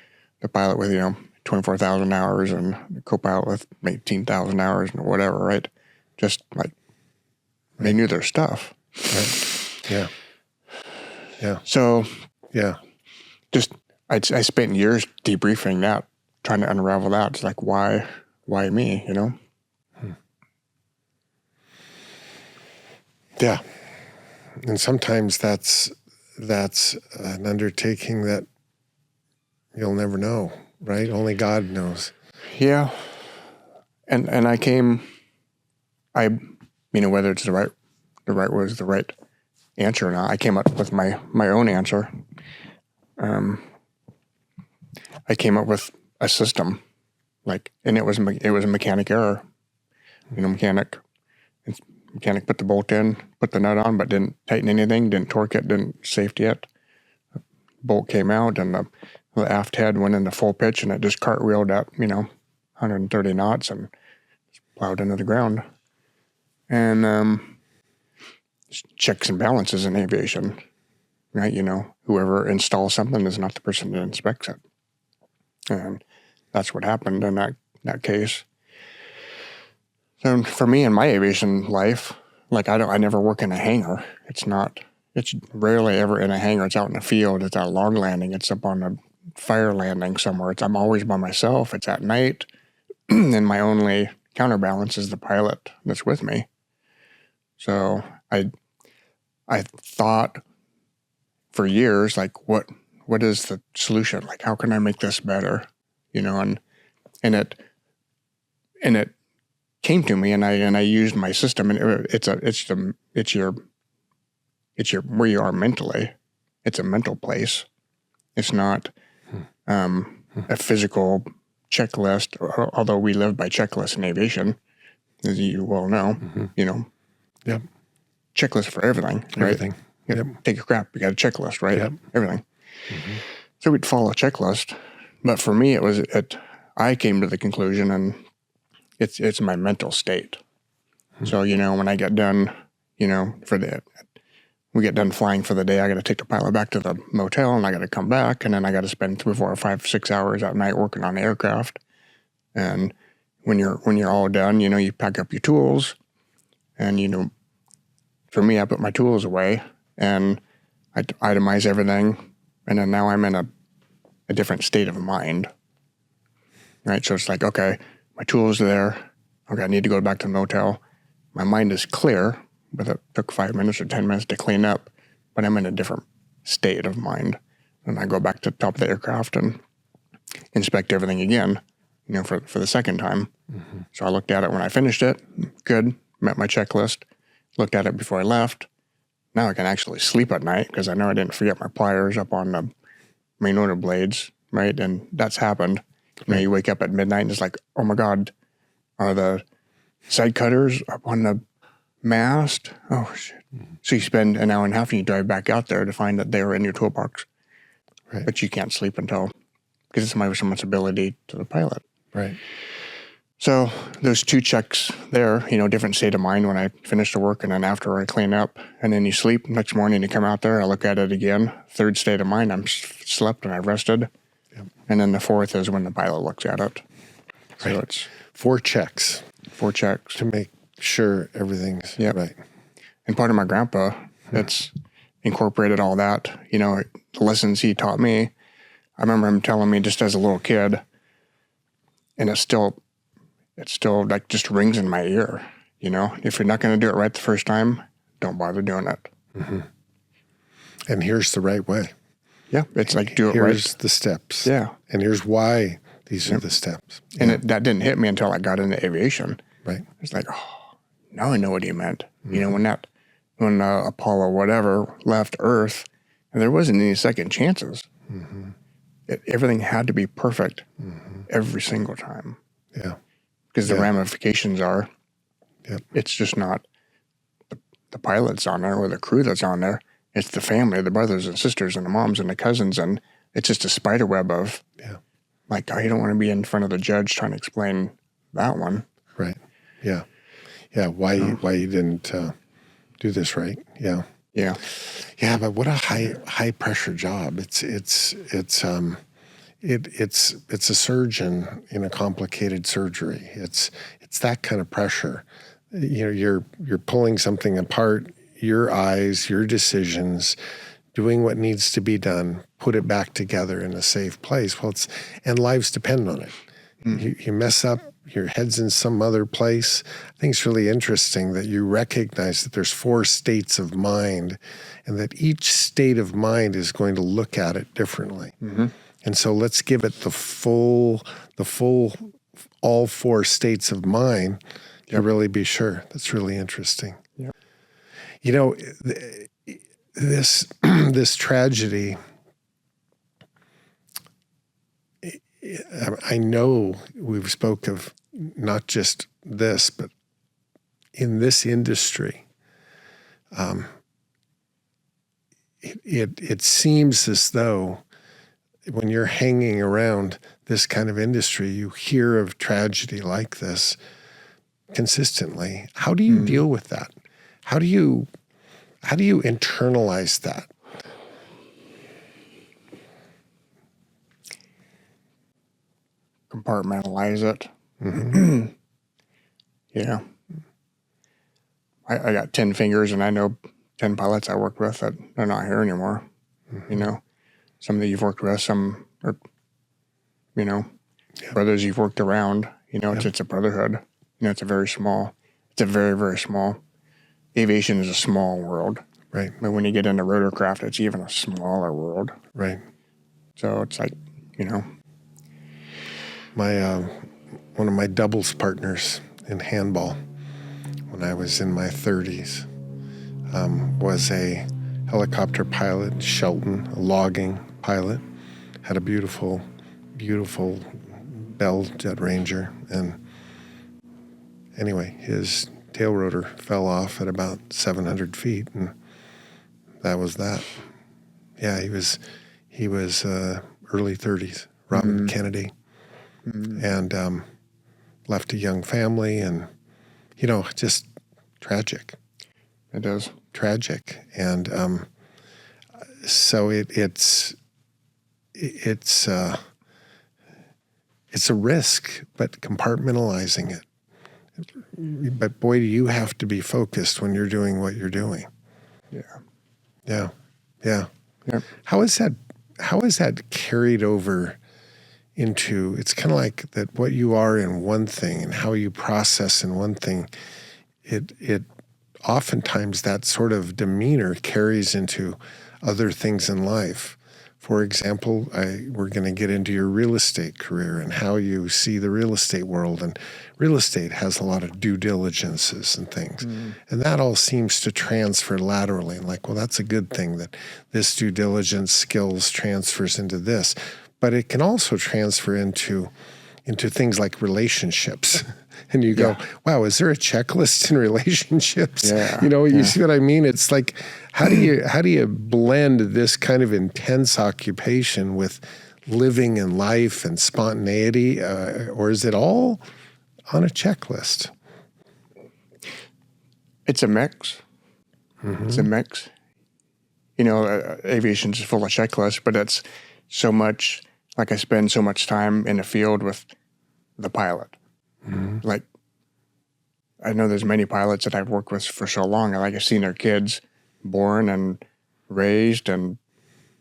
the pilot with, 24,000 hours and the co-pilot with 18,000 hours and whatever, right? Just like they knew their stuff. Right. Yeah. Yeah. So Yeah. just I spent years debriefing that, trying to unravel that. It's like, why me, you know? Yeah. And sometimes that's an undertaking that you'll never know, right? Only God knows. Yeah. And whether it's the right answer or not, I came up with my own answer. I came up with a system, and it was a mechanic error. Mechanic put the bolt in, put the nut on, but didn't tighten anything, didn't torque it, didn't safety it. Bolt came out, and the aft head went into full pitch, and it just cartwheeled at 130 knots and plowed into the ground. And checks and balances in aviation, right? Whoever installs something is not the person that inspects it, and that's what happened in that case. So for me in my aviation life, I never work in a hangar. It's rarely ever in a hangar. It's out in the field. It's at a log landing. It's up on a fire landing somewhere. I'm always by myself. It's at night, and my only counterbalance is the pilot that's with me. So I thought for years, what is the solution? How can I make this better? And it came to me, and I used my system, and it's your where you are mentally. It's a mental place. It's not a physical checklist, although we live by checklists in aviation, as you well know. Yep. Checklist for everything. Everything. Right? Yep. Take a crap. You got a checklist, right? Yep. Everything. So we'd follow a checklist, but for me, I came to the conclusion, and it's my mental state. So when I get done, we get done flying for the day, I got to take the pilot back to the motel, and I got to come back, and then I got to spend 3, 4, 5, 6 hours at night working on the aircraft. And when you're all done, you pack up your tools, and for me, I put my tools away, and I itemize everything, and then now I'm in a different state of mind. Right, so it's okay, my tools are there. Okay, I need to go back to the motel. My mind is clear, but it took 5 minutes or 10 minutes to clean up, but I'm in a different state of mind. And I go back to the top of the aircraft and inspect everything again, for the second time. So I looked at it when I finished it. Good, met my checklist. Looked at it before I left. Now I can actually sleep at night because I know I didn't forget my pliers up on the main order blades, right? And that's happened. You wake up at midnight and it's oh my God, are the side cutters up on the mast? Oh, shit. So you spend an hour and a half and you drive back out there to find that they were in your toolbox. Right. But you can't sleep because it's my responsibility to the pilot. Right. So those 2 checks there, different state of mind when I finish the work and then after I clean up, and then you sleep. Next morning you come out there, I look at it again. 3rd state of mind, I'm slept and I've rested. Yep. And then the 4th is when the pilot looks at it. So right. it's 4 checks. 4 checks. To make sure everything's right. And part of my grandpa, that's incorporated all that, the lessons he taught me. I remember him telling me just as a little kid, and it still just rings in my ear, if you're not going to do it right the first time, don't bother doing it. And here's the right way. Yeah. It's do it right. Here's the steps. Yeah. And here's why these are the steps. And that didn't hit me until I got into aviation. Right. It's now I know what he meant. When Apollo whatever left Earth, and there wasn't any second chances. Everything had to be perfect every single time. Yeah. Because the ramifications are, it's just not the pilots on there or the crew that's on there. It's the family, the brothers and sisters and the moms and the cousins. And it's just a spider web of, you don't want to be in front of the judge trying to explain that one. Right. Yeah. Yeah. Why you didn't do this right. Yeah. Yeah. Yeah. But what a high pressure job. It's a surgeon in a complicated surgery. It's that kind of pressure. You're pulling something apart, your eyes, your decisions, doing what needs to be done, put it back together in a safe place. Well, and lives depend on it. You mess up, your head's in some other place. I think it's really interesting that you recognize that there's 4 states of mind, and that each state of mind is going to look at it differently. And so let's give it the full, all 4 states of mind to really be sure. That's really interesting. Yep. You know, this tragedy, I know we've spoke of not just this, but in this industry, it seems as though when you're hanging around this kind of industry, you hear of tragedy like this consistently. How do you deal with that? How do you internalize that? Compartmentalize it. Yeah. I got 10 fingers, and I know 10 pilots I worked with that are not here anymore. You know, some that you've worked with, some are, you know, brothers you've worked around. You know, it's a brotherhood. You know, it's a very, very small. Aviation is a small world. Right. But when you get into rotorcraft, it's even a smaller world. Right. So it's like, you know. One of my doubles partners in handball when I was in my 30s was a helicopter pilot in Shelton, a logging pilot, had a beautiful, beautiful Bell Jet Ranger. And anyway, his tail rotor fell off at about 700 feet, and that was that. Yeah, he was early 30s, Robin Kennedy. And left a young family, and, you know, just tragic. It is. Tragic. And so it's a risk, but compartmentalizing it. But boy, do you have to be focused when you're doing what you're doing. Yeah. Yeah. Yeah. Yep. How is that carried over into, it's kind of like that what you are in one thing and how you process in one thing, it oftentimes that sort of demeanor carries into other things in life. For example, we're going to get into your real estate career and how you see the real estate world. And real estate has a lot of due diligences and things. And that all seems to transfer laterally. Like, well, that's a good thing that this due diligence skills transfers into this. But it can also transfer into things like relationships. And you go, wow, is there a checklist in relationships? Yeah. You know, you see what I mean? It's like, how do you blend this kind of intense occupation with living and life and spontaneity, or is it all on a checklist? It's a mix. It's a mix. You know, aviation's full of checklists, but it's so much, like I spend so much time in the field with the pilot. Like, I know there's many pilots that I've worked with for so long, and like I've seen their kids born and raised and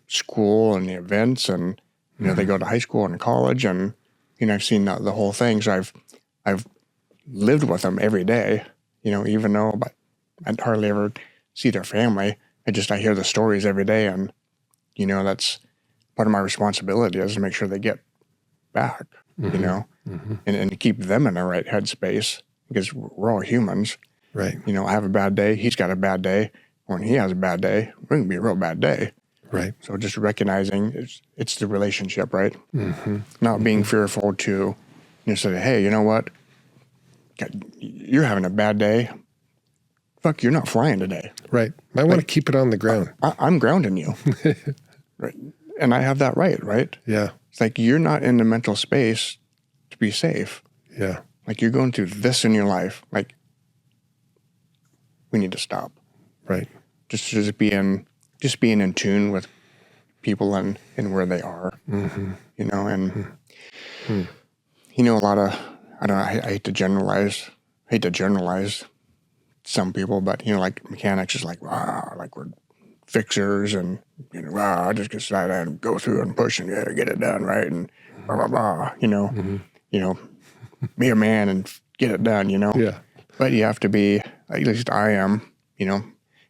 school and the events, and, you know, they go to high school and college, and, you know, I've seen the whole thing. So I've lived with them every day, you know, even though I hardly ever see their family. I hear the stories every day, and, you know, that's part of my responsibility is to make sure they get back, you know, and to keep them in the right headspace, because we're all humans. Right. You know, I have a bad day. He's got a bad day. When he has a bad day, we're going to be a real bad day. Right. So just recognizing it's the relationship, right? Not being fearful to, you know, say, hey, you know what? You're having a bad day. Fuck, you're not flying today. Right. Might want to keep it on the ground. I'm grounding you. Right. And I have that right? Yeah. It's like you're not in the mental space to be safe. Yeah. Like you're going through this in your life. Like, we need to stop. Right. Just being in tune with people and where they are. You know, and you know, a lot of, I don't know, I hate to generalize some people, but, you know, like mechanics is like, wow, like we're fixers and, I just decided to go through and push and get it done, right? And blah, blah, blah, be a man and get it done, Yeah. But you have to be, at least I am,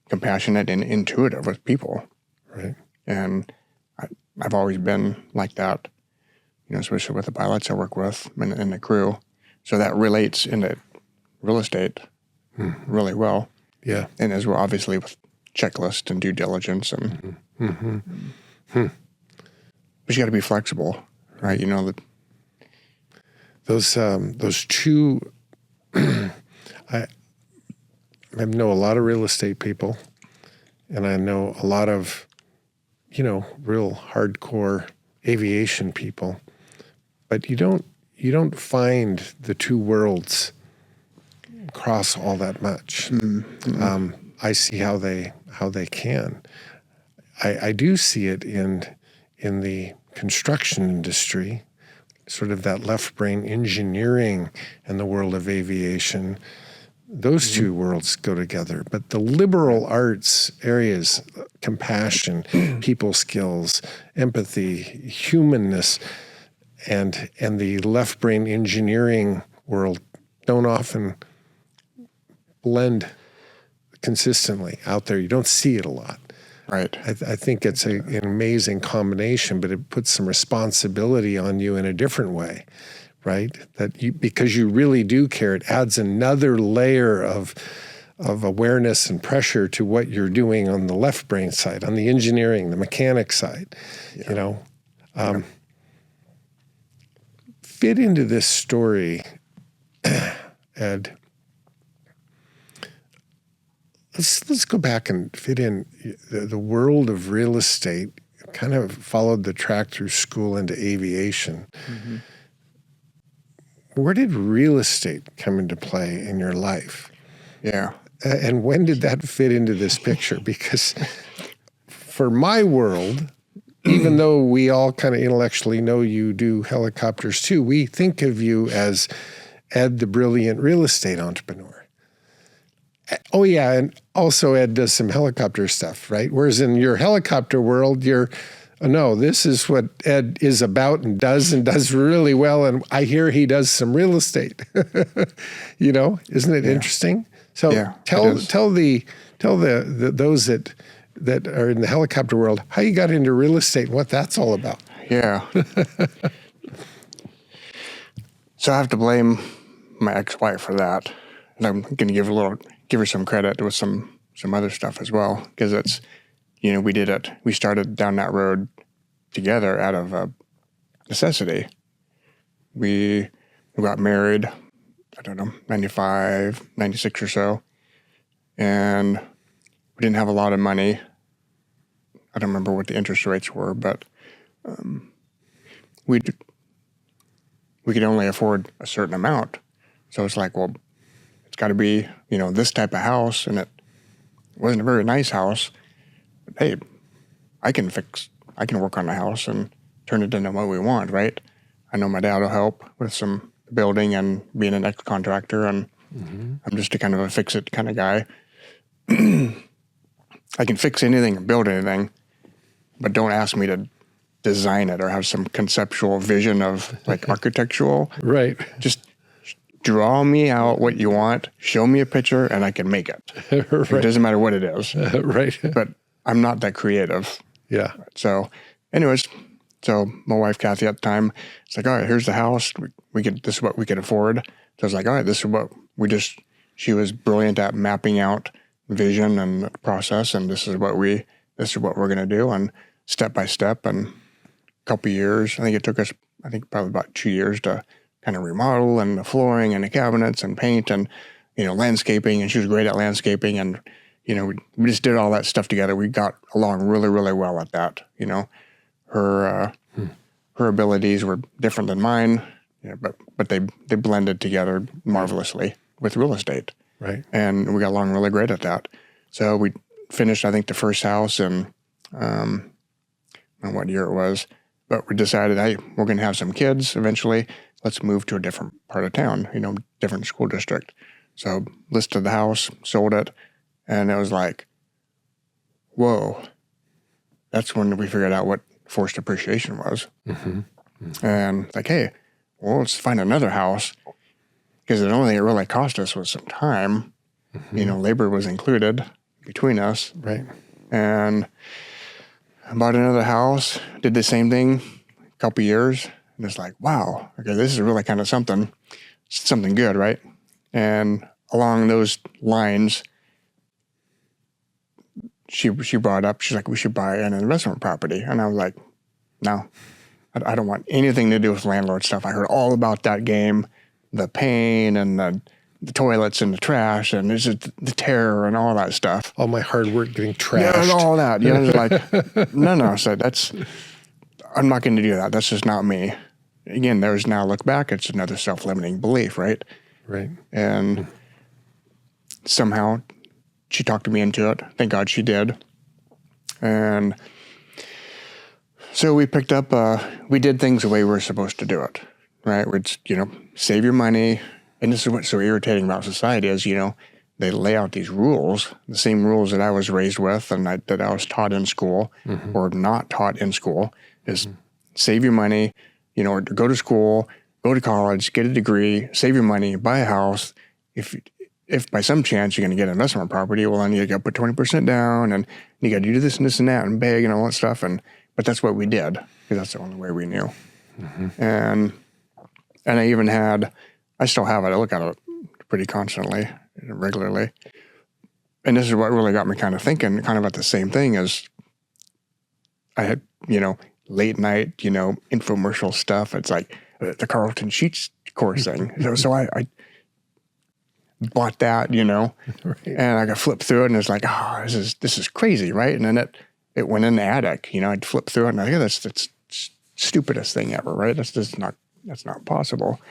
compassionate and intuitive with people. Right. And I've always been like that, especially with the pilots I work with and the crew. So that relates into real estate really well. Yeah. And as well, obviously, with checklist and due diligence. And but you got to be flexible, right? Those two, I know a lot of real estate people, and I know a lot of, real hardcore aviation people, but you don't find the two worlds cross all that much. I see how they can. I do see it in the construction industry, sort of that left brain engineering and the world of aviation. Those two worlds go together. But the liberal arts areas, compassion, people skills, empathy, humanness, and the left brain engineering world don't often blend consistently out there. You don't see it a lot. Right. I think it's an amazing combination, but it puts some responsibility on you in a different way, right? Because you really do care, it adds another layer of awareness and pressure to what you're doing on the left brain side, on the engineering, the mechanic side, Fit into this story, Ed. Let's go back and fit in the world of real estate. Kind of followed the track through school into aviation. Mm-hmm. Where did real estate come into play in your life? Yeah. And when did that fit into this picture? Because for my world, even though we all kind of intellectually know you do helicopters too, we think of you as Ed, the brilliant real estate entrepreneur. Oh, yeah, and also Ed does some helicopter stuff, right? Whereas in your helicopter world, this is what Ed is about and does really well, and I hear he does some real estate. Isn't it interesting? So tell the those that are in the helicopter world how you got into real estate and what that's all about. Yeah. So I have to blame my ex-wife for that, and I'm going to give her some credit with some other stuff as well, because it's, we started down that road together out of necessity. We got married, I don't know, 95, 96 or so, and we didn't have a lot of money. I don't remember what the interest rates were, but we could only afford a certain amount. So it's like, well, it's got to be, this type of house, and it wasn't a very nice house. But hey, I can work on the house and turn it into what we want, right? I know my dad will help with some building and being an ex-contractor, and I'm just a kind of a fix-it kind of guy. I can fix anything and build anything, but don't ask me to design it or have some conceptual vision of like architectural. Right. Just draw me out what you want, show me a picture, and I can make it. Right. It doesn't matter what it is. Right. But I'm not that creative. Yeah. So anyways, my wife, Kathy, at the time, it's like, all right, here's the house. This is what we could afford. So I was like, all right, this is what she was brilliant at mapping out vision and process. And this is what we're going to do. And step by step, and a couple of years, I think it took us, probably about 2 years to kind of remodel, and the flooring and the cabinets and paint and, landscaping. And she was great at landscaping. And, we just did all that stuff together. We got along really, really well at that. Her abilities were different than mine, but they blended together marvelously with real estate. Right. And we got along really great at that. So we finished, I think, the first house in, I don't know what year it was, but we decided, hey, we're going to have some kids eventually. Let's move to a different part of town, different school district. So listed the house, sold it, and it was like, whoa, that's when we figured out what forced appreciation was. And like, hey, well, let's find another house, because the only thing it really cost us was some time. Labor was included between us. Right. And I bought another house, did the same thing a couple years, and it's like, wow, okay, this is really kind of something good, right? And along those lines, she brought up, she's like, we should buy an investment property. And I was like, no, I don't want anything to do with landlord stuff. I heard all about that game, the pain and the toilets and the trash and this is the terror and all that stuff. All my hard work getting trashed. Yeah, and all that. Like, no. So I'm not going to do that. That's just not me. Again, there's now look back, it's another self-limiting belief, right? Right. And somehow she talked me into it. Thank God she did. And so we picked up, we did things the way we were supposed to do it, right? We'd, save your money. And this is what's so irritating about society is, they lay out these rules, the same rules that I was raised with and that I was taught in school or not taught in school is save your money, or go to school, go to college, get a degree, save your money, buy a house. If by some chance you're going to get an investment property, well, then you got to put 20% down and you got to do this and this and that and beg and all that stuff. But that's what we did because that's the only way we knew. And I even I still have it. I look at it pretty constantly, regularly. And this is what really got me kind of thinking kind of about the same thing as I had, late night, infomercial stuff. It's like the Carlton Sheets course thing. So I bought that, Right. and I got flipped through it and it's like, this is crazy, right? And then it went in the attic, I'd flip through it and I think that's stupidest thing ever, right? That's not possible.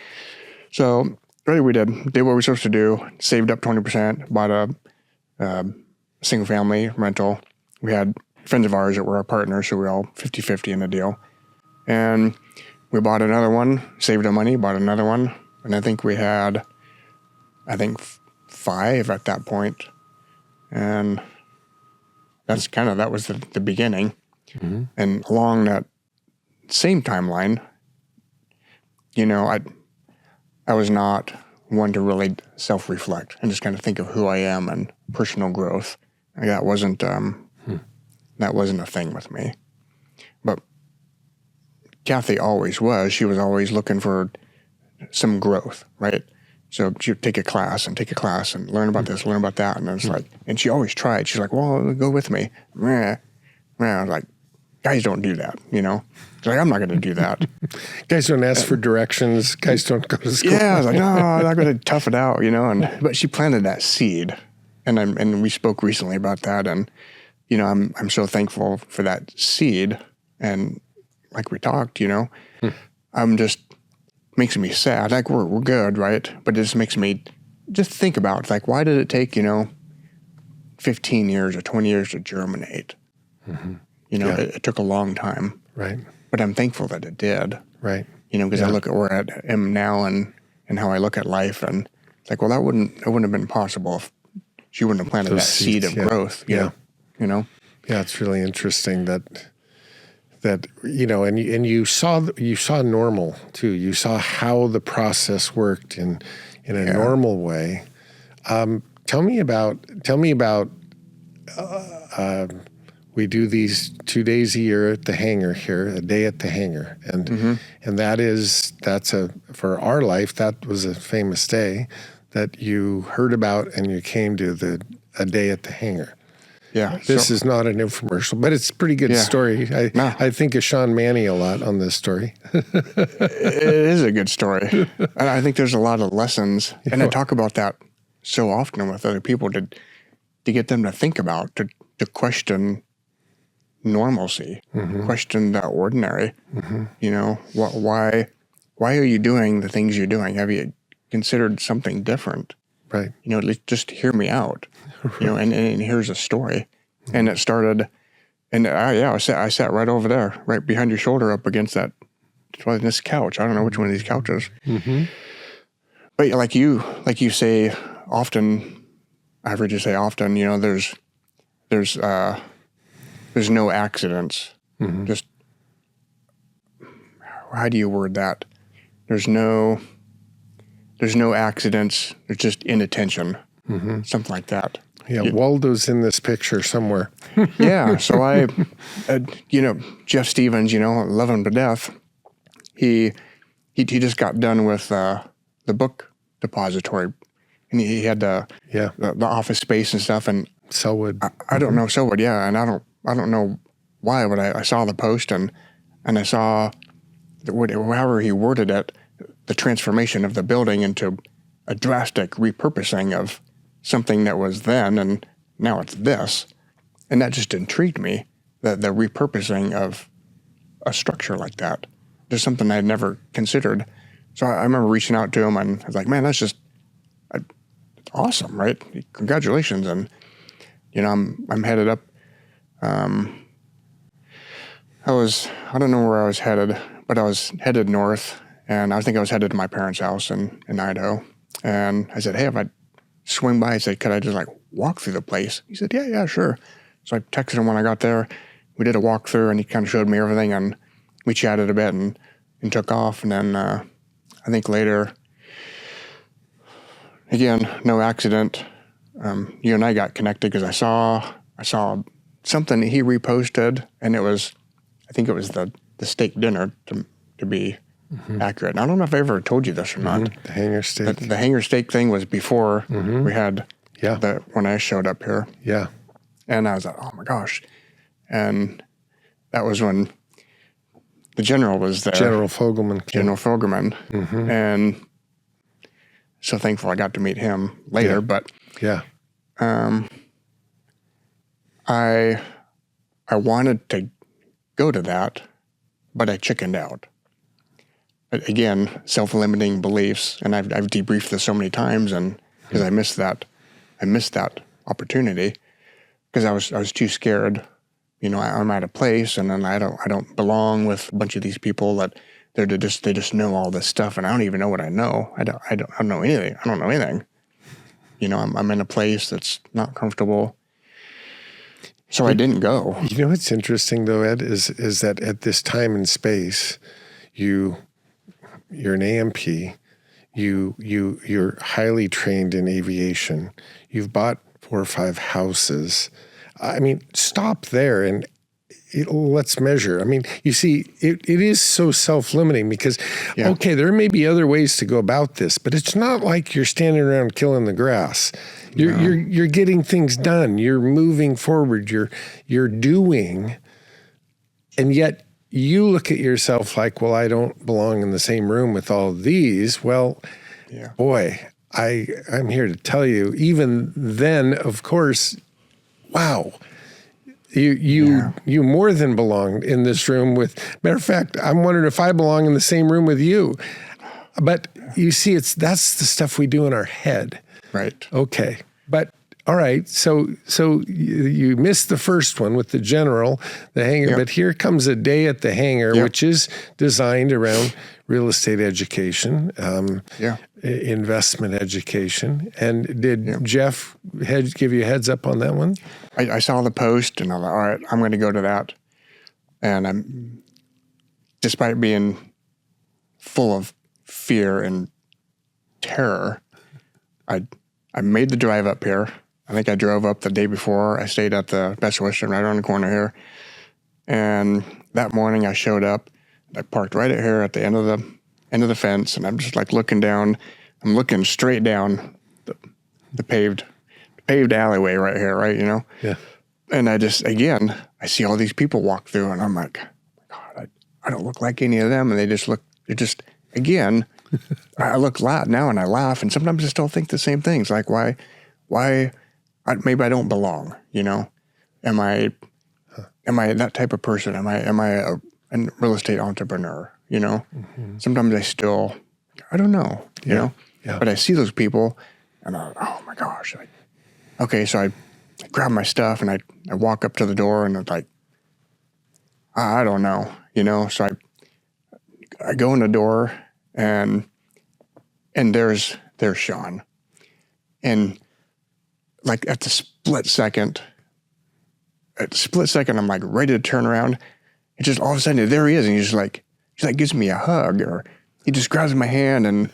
So really we did what we were supposed to do, saved up 20%, bought a single family rental. We had friends of ours that were our partners, so we were all 50-50 in the deal. And we bought another one, saved our money, bought another one. And I think we had, 5 at that point. And that's that was the beginning. And along that same timeline, I was not one to really self-reflect and just kind of think of who I am and personal growth. That wasn't a thing with me. But Kathy always was. She was always looking for some growth, right? So she would take a class and learn about this, learn about that. And it's like, and she always tried. She's like, well, go with me. I was like, guys don't do that, She's like, I'm not going to do that. Guys don't ask for directions. Guys don't go to school. Yeah, I was like, no, I'm not going to tough it out, but she planted that seed. And we spoke recently about that. And, I'm so thankful for that seed. And like we talked, I'm just, makes me sad. Like we're good, right? But it just makes me just think about like, why did it take, 15 years or 20 years to germinate? It took a long time. Right. But I'm thankful that it did. Right. Because I look at where I am now and how I look at life and it's like, well, that wouldn't have been possible if she wouldn't have planted that seed of growth. Yeah. Yeah, it's really interesting that and you saw normal too. You saw how the process worked in a normal way. Tell me about we do these 2 days a year at the Hangar here, a day at the Hangar, and that's for our life that was a famous day that you heard about and you came to a day at the Hangar. Yeah, this is not an infomercial, but it's a pretty good story. I think of Sean Manny a lot on this story. It is a good story. I think there's a lot of lessons, and I talk about that so often with other people to get them to think about, to question normalcy, question the ordinary. Why are you doing the things you're doing? Have you considered something different? Right. Just hear me out. And here's a story. And it started, and I sat right over there, right behind your shoulder, up against this couch. I don't know which one of these couches. But like you say often, I've heard you say often, there's there's no accidents. Just, how do you word that? There's no accidents. There's just inattention, something like that. Yeah, Waldo's in this picture somewhere. Yeah, so Jeff Stevens, love him to death. He just got done with the book depository, and he had the office space and stuff. And Selwood. I don't know Selwood, yeah, and I don't know why, but I saw the post and I saw however he worded it, the transformation of the building into a drastic repurposing of something that was then, and now it's this. And that just intrigued me, the repurposing of a structure like that. Just something I'd never considered. So I remember reaching out to him, and I was like, man, that's just awesome, right? Congratulations. And, I'm headed up. I don't know where I was headed, but I was headed north, and I think I was headed to my parents' house in Idaho. And I said, hey, if I swing by, I said, could I just walk through the place? He said, yeah, sure. So I texted him when I got there. We did a walkthrough, and he kind of showed me everything, and we chatted a bit and took off. And then I think later, again, no accident. You and I got connected because I saw something he reposted, and I think it was the steak dinner to be accurate. And I don't know if I ever told you this or not. The Hangar steak. The Hangar steak thing was before we had when I showed up here. Yeah. And I was like, oh my gosh. And that was when the general was there. General Fogelman. And so thankful I got to meet him later. But I wanted to go to that, but I chickened out. But again, self-limiting beliefs, and I've debriefed this so many times, and because I missed that opportunity because I was too scared. I'm at a place, and then I don't belong with a bunch of these people that they just know all this stuff, and I don't even know what I know. I don't know anything. I don't know anything. I'm in a place that's not comfortable. So I didn't go. What's interesting though, Ed, is that at this time and space, you're an AMP, you're highly trained in aviation. You've bought 4 or 5 houses. I mean, stop there and let's measure. I mean, you see, it is so self-limiting because, okay, there may be other ways to go about this, but it's not like you're standing around killing the grass. You're getting things done. You're moving forward. You're doing, and yet you look at yourself like, well, I don't belong in the same room with all of these. Well, boy, I'm here to tell you, even then, of course, wow. You more than belong in this room with, matter of fact, I'm wondering if I belong in the same room with you. But you see, that's the stuff we do in our head. Right. Okay. But all right. So you missed the first one with the general, the Hangar, but here comes a day at the Hangar, which is designed around real estate education, investment education. And did Jeff give you a heads up on that one? I saw the post, and I was like, all right, I'm going to go to that. And despite being full of fear and terror, I made the drive up here. I think I drove up the day before. I stayed at the Best Western right around the corner here. And that morning I showed up. I parked right here at the end of the fence, and I'm just looking down. I'm looking straight down the paved alleyway right here, right? Yeah. And I see all these people walk through, and I'm like, God, I don't look like any of them. And I look now and I laugh, and sometimes I still think the same things. Like, why, maybe I don't belong, Am I that type of person? Am I a real estate entrepreneur, Sometimes I don't know, you know? Yeah. But I see those people, and oh my gosh. So I grab my stuff, and I walk up to the door, and it's like, I don't know, So I go in the door, and there's Sean. And at the split second, a split second, I'm like ready to turn around. It just all of a sudden, there he is. And he just like gives me a hug, or he just grabs my hand, and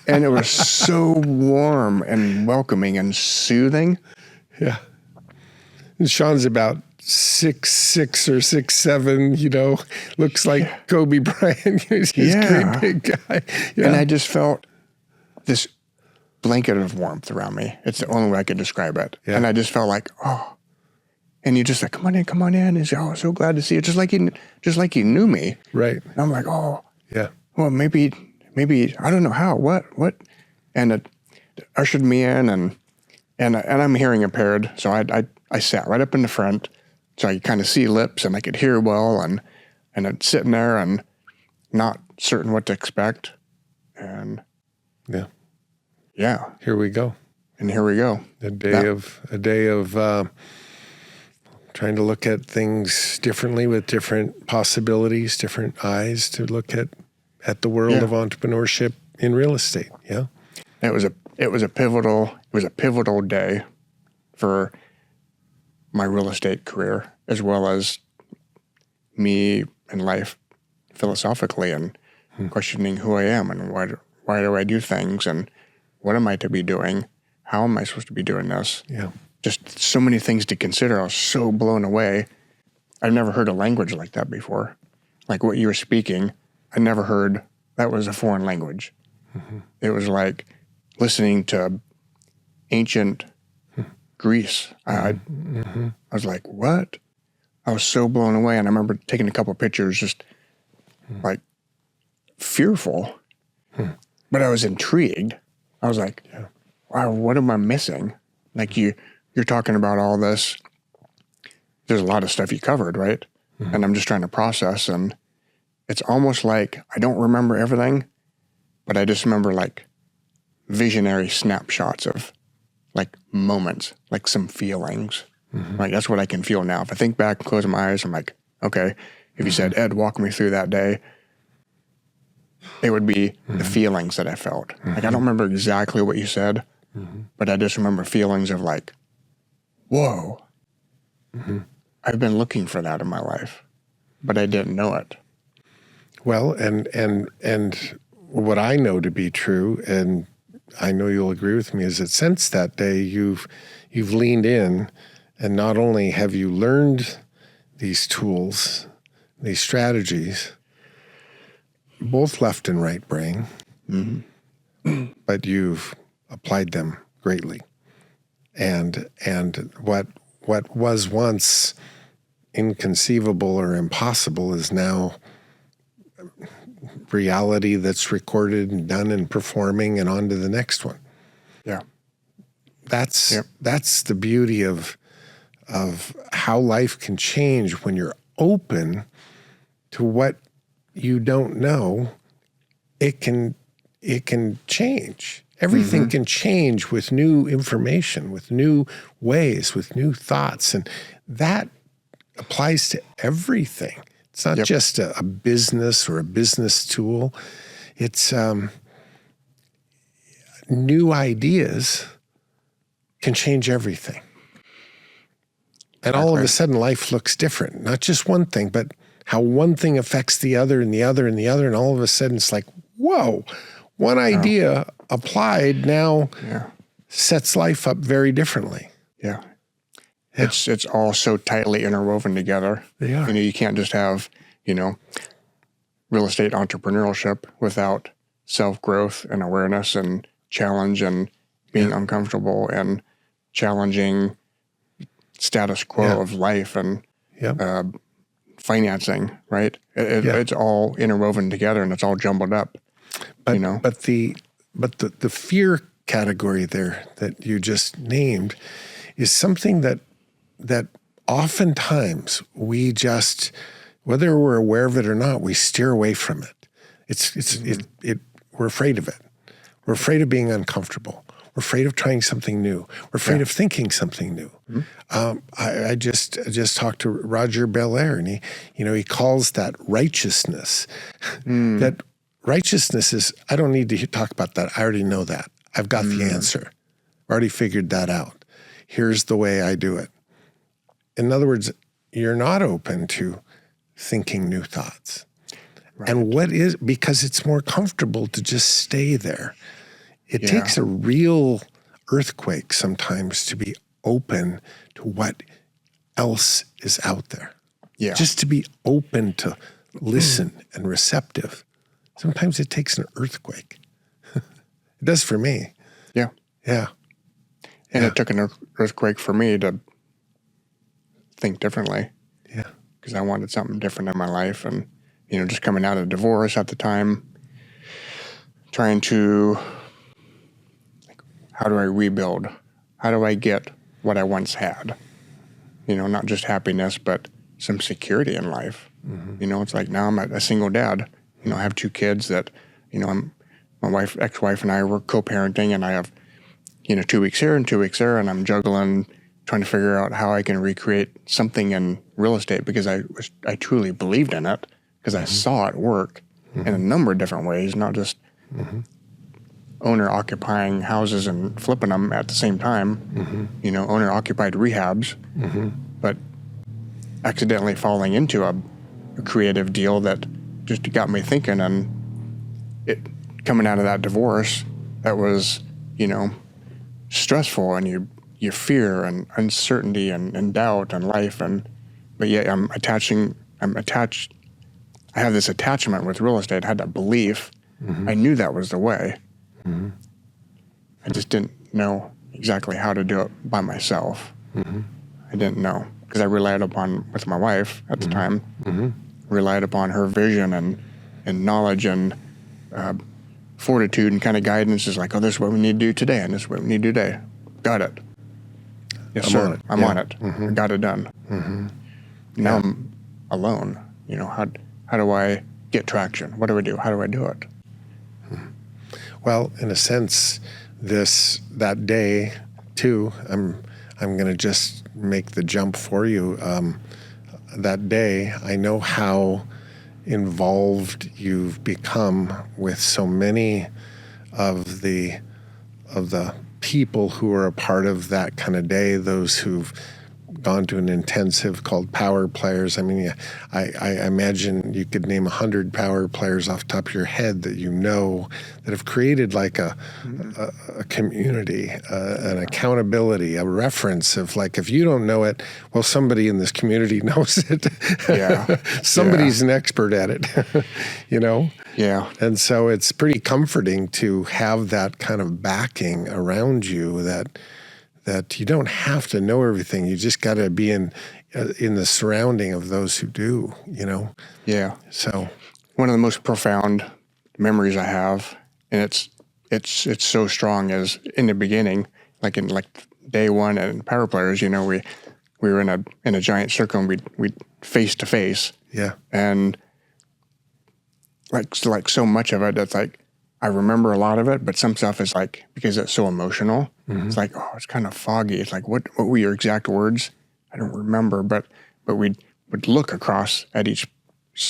it was so warm and welcoming and soothing. Yeah. And Sean's about 6'6" or 6'7", looks like Kobe Bryant. He's a great big guy. Yeah. And I just felt this blanket of warmth around me. It's the only way I could describe it. Yeah. And I just felt like, oh. And you just like, come on in. And he's like, oh, so glad to see you. Just like he knew me. Right. And I'm like, oh. Yeah. Well, maybe, I don't know how, what. And it ushered me in, and I'm hearing impaired. So I sat right up in the front, so I could kind of see lips, and I could hear well, and I'm sitting there and not certain what to expect. And yeah. Here we go. And here we go. A day of trying to look at things differently with different possibilities, different eyes to look at the world of entrepreneurship in real estate. Yeah. It was a pivotal day for my real estate career, as well as me in life philosophically, and questioning who I am, and why do I do things, and what am I to be doing? How am I supposed to be doing this? Yeah. Just so many things to consider. I was so blown away. I've never heard a language like that before. Like what you were speaking, I never heard that was a foreign language. Mm-hmm. It was like listening to ancient Greece. I was like, what? I was so blown away. And I remember taking a couple of pictures, just like fearful, but I was intrigued. I was like, wow, what am I missing? Like you're talking about all this. There's a lot of stuff you covered, right? Mm-hmm. And I'm just trying to process, and it's almost like I don't remember everything, but I just remember like visionary snapshots of like moments, like some feelings. Mm-hmm. Like that's what I can feel now. If I think back and close my eyes, I'm like, okay, if you said, Ed, walk me through that day, it would be the feelings that I felt. Mm-hmm. Like I don't remember exactly what you said, but I just remember feelings of like, whoa, I've been looking for that in my life, but I didn't know it. Well, and what I know to be true, and I know you'll agree with me, is that since that day you've leaned in, and not only have you learned these tools, these strategies, both left and right brain, but you've applied them greatly. And what was once inconceivable or impossible is now reality that's recorded and done and performing, and on to the next one. Yeah. That's the beauty of how life can change when you're open to what you don't know. It can change. Everything can change with new information, with new ways, with new thoughts, and that applies to everything. It's not just a business or a business tool. It's new ideas can change everything. And all of a sudden life looks different. Not just one thing, but how one thing affects the other and the other and the other. And all of a sudden it's like, whoa, one idea applied now sets life up very differently. Yeah. It's all so tightly interwoven together. They are. You can't just have, real estate entrepreneurship without self-growth and awareness and challenge and being uncomfortable and challenging status quo of life and financing, right? It's all interwoven together, and it's all jumbled up. But the fear category there that you just named is something that oftentimes we just, whether we're aware of it or not, we steer away from it. We're afraid of it. We're afraid of being uncomfortable. We're afraid of trying something new. We're afraid of thinking something new. I just talked to Roger Belair, and he calls that righteousness. That righteousness is, I don't need to talk about that. I already know that. I've got the answer. I've already figured that out. Here's the way I do it. in other words, you're not open to thinking new thoughts. Right. And because it's more comfortable to just stay there. It takes a real earthquake sometimes to be open to what else is out there. Yeah. Just to be open to listen and receptive. Sometimes it takes an earthquake. It does for me. Yeah. Yeah. And it took an earthquake for me to think differently. Yeah. Because I wanted something different in my life. And, just coming out of divorce at the time, trying to, how do I rebuild? How do I get what I once had? Not just happiness, but some security in life. Mm-hmm. It's like now I'm a single dad. I have 2 kids that, my ex-wife and I were co-parenting, and I have, 2 weeks here and 2 weeks there, and I'm juggling, trying to figure out how I can recreate something in real estate because I truly believed in it because I saw it work in a number of different ways, not just owner occupying houses and flipping them at the same time, owner occupied rehabs, but accidentally falling into a creative deal that just got me thinking. And it coming out of that divorce, that was, stressful, and you fear and uncertainty and doubt and life. But yet I'm attached. I have this attachment with real estate. I had that belief. I knew that was the way. I just didn't know exactly how to do it by myself. I didn't know because I relied upon, with my wife at the time, relied upon her vision and knowledge and fortitude and kind of guidance. Is like, oh, this is what we need to do today, and this is what we need to do today. Got it. Yes, sir. I'm on it. I got it done. Now I'm alone. How do I get traction? What do I do? How do I do it? Well, in a sense, that day too, I'm going to just make the jump for you. That day, I know how involved you've become with so many of the people who are a part of that kind of day, those who've gone to an intensive called Power Players. I mean, I imagine you could name 100 Power Players off the top of your head that that have created like a community, an accountability, a reference of like, if you don't know it, well, somebody in this community knows it. Yeah. Somebody's an expert at it, Yeah. And so it's pretty comforting to have that kind of backing around you that you don't have to know everything. You just got to be in the surrounding of those who do, Yeah. So one of the most profound memories I have, and it's so strong, is in the beginning, like in day one at Power Players, we were in a giant circle, and we face to face. Yeah. And like so much of it, that's like, I remember a lot of it, but some stuff is like, because it's so emotional, it's like, oh, it's kind of foggy. It's like, what were your exact words? I don't remember, but we'd look across at each,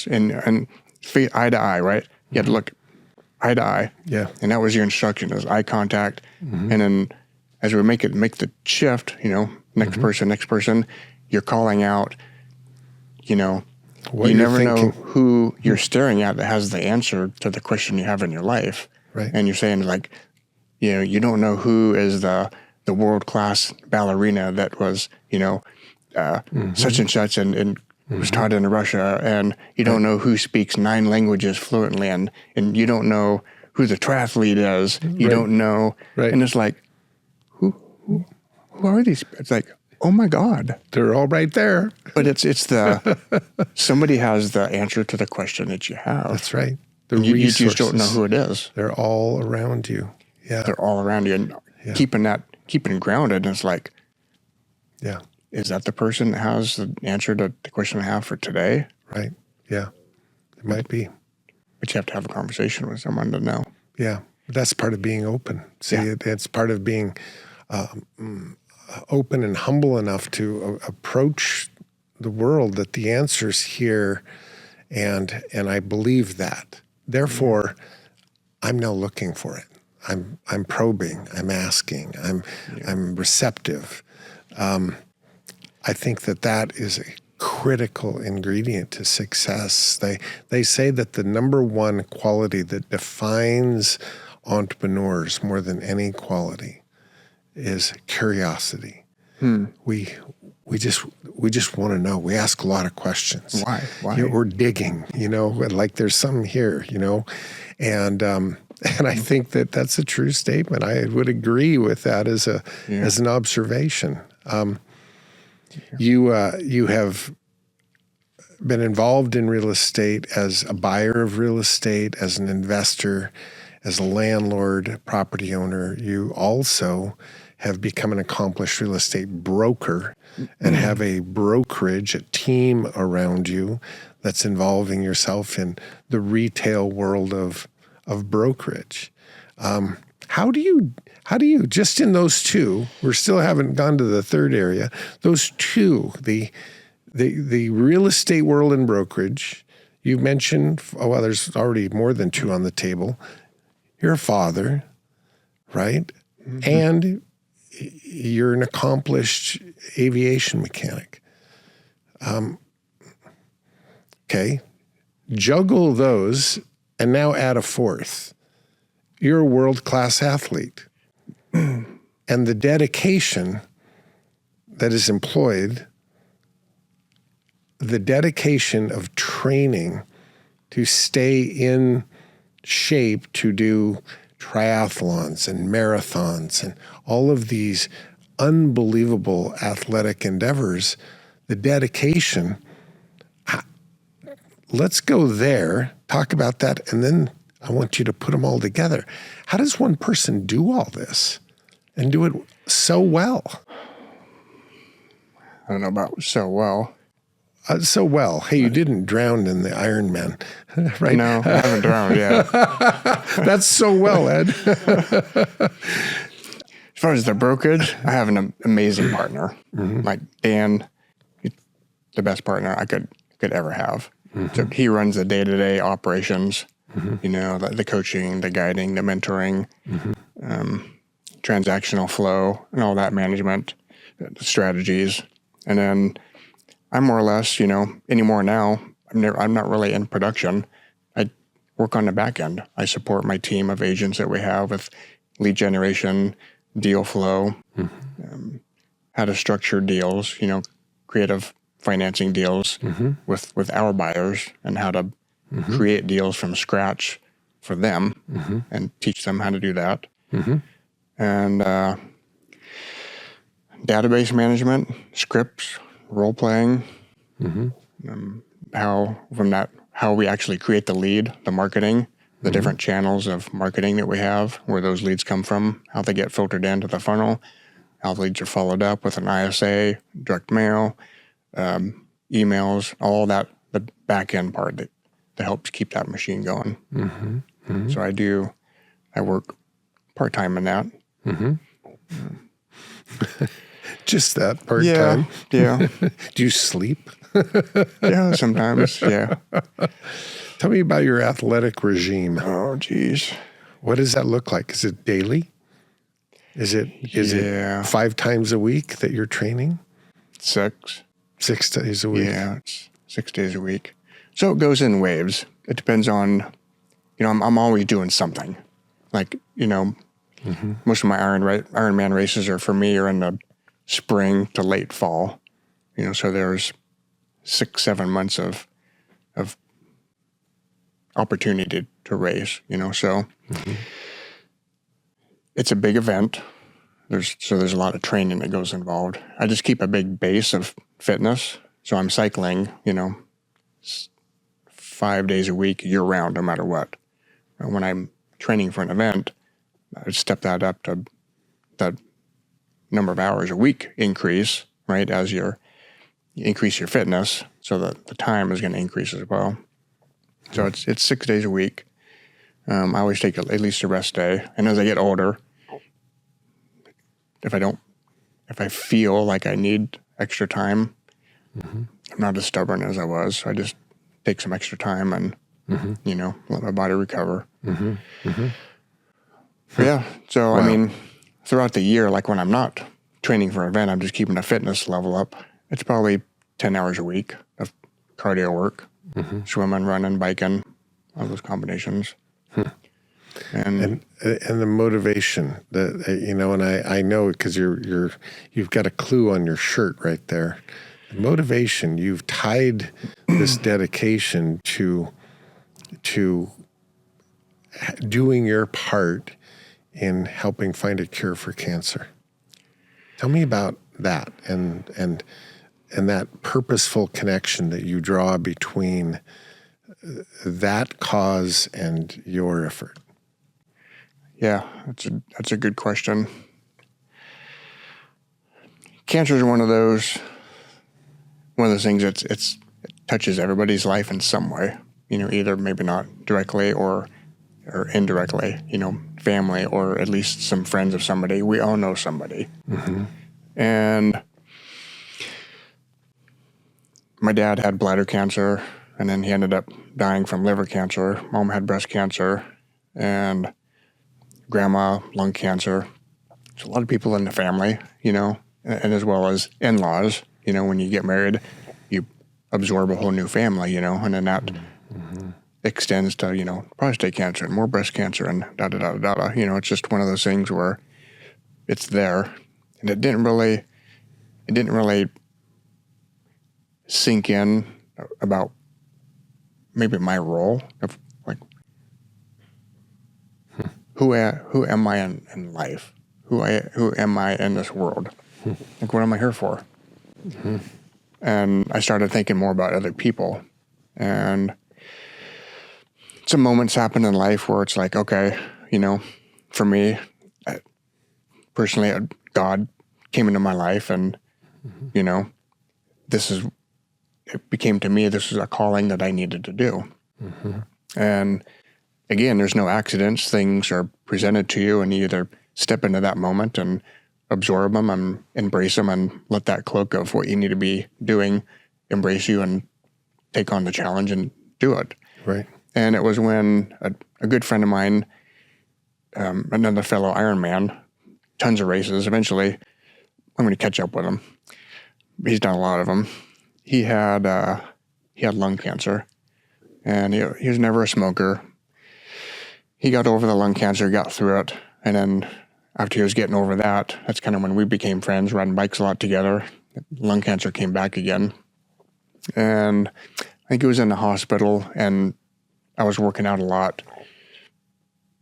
and eye to eye, right? You had to look eye to eye. Yeah. And that was your instruction, is eye contact. And then as we make the shift, next person, you're calling out, What you you're never thinking. know who you're staring at that has the answer to the question you have in your life. Right. And you're saying, like, you don't know who is the world-class ballerina that was, such and such and was taught in Russia. And you don't know who speaks 9 languages fluently. And you don't know who the triathlete is. You don't know. Right. And it's like, who are these? It's like, oh my God. They're all right there. But it's somebody has the answer to the question that you have. That's right. You just don't know who it is. They're all around you. Yeah. They're all around you. And keeping grounded, and it's like, Yeah. is that the person that has the answer to the question I have for today? Right. Yeah. It might be. But you have to have a conversation with someone to know. Yeah. That's part of being open. See, it's part of being open and humble enough to approach the world that the answer's here, and I believe that. Therefore, I'm now looking for it. I'm probing. I'm asking. I'm receptive. I think that is a critical ingredient to success. They say that the number one quality that defines entrepreneurs more than any quality is curiosity. We just want to know. We ask a lot of questions. Why? We're digging, like there's something here, and I think that's a true statement. I would agree with that as an observation. You have been involved in real estate as a buyer of real estate, as an investor, as a landlord, property owner. You also have become an accomplished real estate broker and have a brokerage, a team around you that's involving yourself in the retail world of brokerage. How do you just in those two, we still haven't gone to the third area, those two, the real estate world and brokerage, you mentioned, there's already more than two on the table. You're a father, right? Mm-hmm. And you're an accomplished aviation mechanic. Okay. Juggle those and now add a fourth. You're a world-class athlete. And the dedication that is employed, the dedication of training to stay in shape to do triathlons and marathons and all of these unbelievable athletic endeavors, the dedication, let's go there, talk about that, and then I want you to put them all together. How does one person do all this and do it so well? I don't know about so well. So well. Hey, you didn't drown in the Ironman, right? No, I haven't drowned yet. That's so well, Ed. As far as the brokerage, I have an amazing partner. Mm-hmm. Like Dan, the best partner I could ever have. Mm-hmm. So he runs the day-to-day operations, mm-hmm. The coaching, the guiding, the mentoring, mm-hmm. Transactional flow, and all that management, the strategies. And then I'm more or less, anymore now, I'm not really in production. I work on the back end. I support my team of agents that we have with lead generation, deal flow, mm-hmm. How to structure deals, creative financing deals mm-hmm. with our buyers, and how to mm-hmm. create deals from scratch for them mm-hmm. and teach them how to do that. Mm-hmm. And database management, scripts, role playing, mm-hmm. How we actually create the lead, the marketing, the mm-hmm. different channels of marketing that we have, where those leads come from, how they get filtered into the funnel, how the leads are followed up with an ISA, direct mail, emails, all that, the back end part that helps keep that machine going. Mm-hmm. Mm-hmm. So I work part-time in that. Mm-hmm. Just that part-time? Yeah. Do you sleep? Yeah, sometimes, yeah. Tell me about your athletic regime. Oh, geez. What does that look like? Is it daily? Is it 5 times a week that you're training? 6. 6 days a week? Yeah, it's 6 days a week. So it goes in waves. It depends on, I'm always doing something. Like, mm-hmm. most of my Ironman races are in the spring to late fall. So there's 6-7 months of opportunity to race, so mm-hmm. it's a big event. There's a lot of training that goes involved. I just keep a big base of fitness. So I'm cycling, 5 days a week, year round, no matter what. And when I'm training for an event, I step that up to that number of hours a week increase, right? As you increase your fitness, so that the time is going to increase as well. So it's 6 days a week. I always take at least a rest day. And as I get older, if I feel like I need extra time, mm-hmm. I'm not as stubborn as I was. So I just take some extra time and, mm-hmm. Let my body recover. Mm-hmm. Mm-hmm. Yeah. So, wow. Throughout the year, like when I'm not training for an event, I'm just keeping the fitness level up it's probably 10 hours a week of cardio work, swimming, running, biking, all those combinations. And the motivation that, and I know because you've got a clue on your shirt right there. The motivation, you've tied this dedication to doing your part in helping find a cure for cancer. Tell me about that and that purposeful connection that you draw between that cause and your effort. Yeah, that's a good question. Cancer is one of those things it touches everybody's life in some way. Either maybe not directly or indirectly. Family or at least some friends of somebody. We all know somebody. And my dad had bladder cancer, and then he ended up dying from liver cancer. Mom had breast cancer, and grandma, lung cancer. There's a lot of people in the family, and as well as in-laws. When you get married, you absorb a whole new family, and then that extends to, prostate cancer and more breast cancer and da-da-da-da-da. It's just one of those things where it's there. And it didn't really sink in about maybe my role of like, who am I in life? Who am I in this world? Like, what am I here for? And I started thinking more about other people. And some moments happen in life where it's like, okay, for me, personally, God came into my life and, it became to me, this is a calling that I needed to do. And again, there's no accidents. Things are presented to you and you either step into that moment and absorb them and embrace them and let that cloak of what you need to be doing embrace you and take on the challenge and do it. Right. And it was when a good friend of mine, another fellow Ironman, tons of races. Eventually, I'm going to catch up with him. He's done a lot of them. He had lung cancer, and he was never a smoker. He got over the lung cancer, got through it, and then after he was getting over that, that's kind of when we became friends, riding bikes a lot together. Lung cancer came back again, and I think he was in the hospital, and I was working out a lot.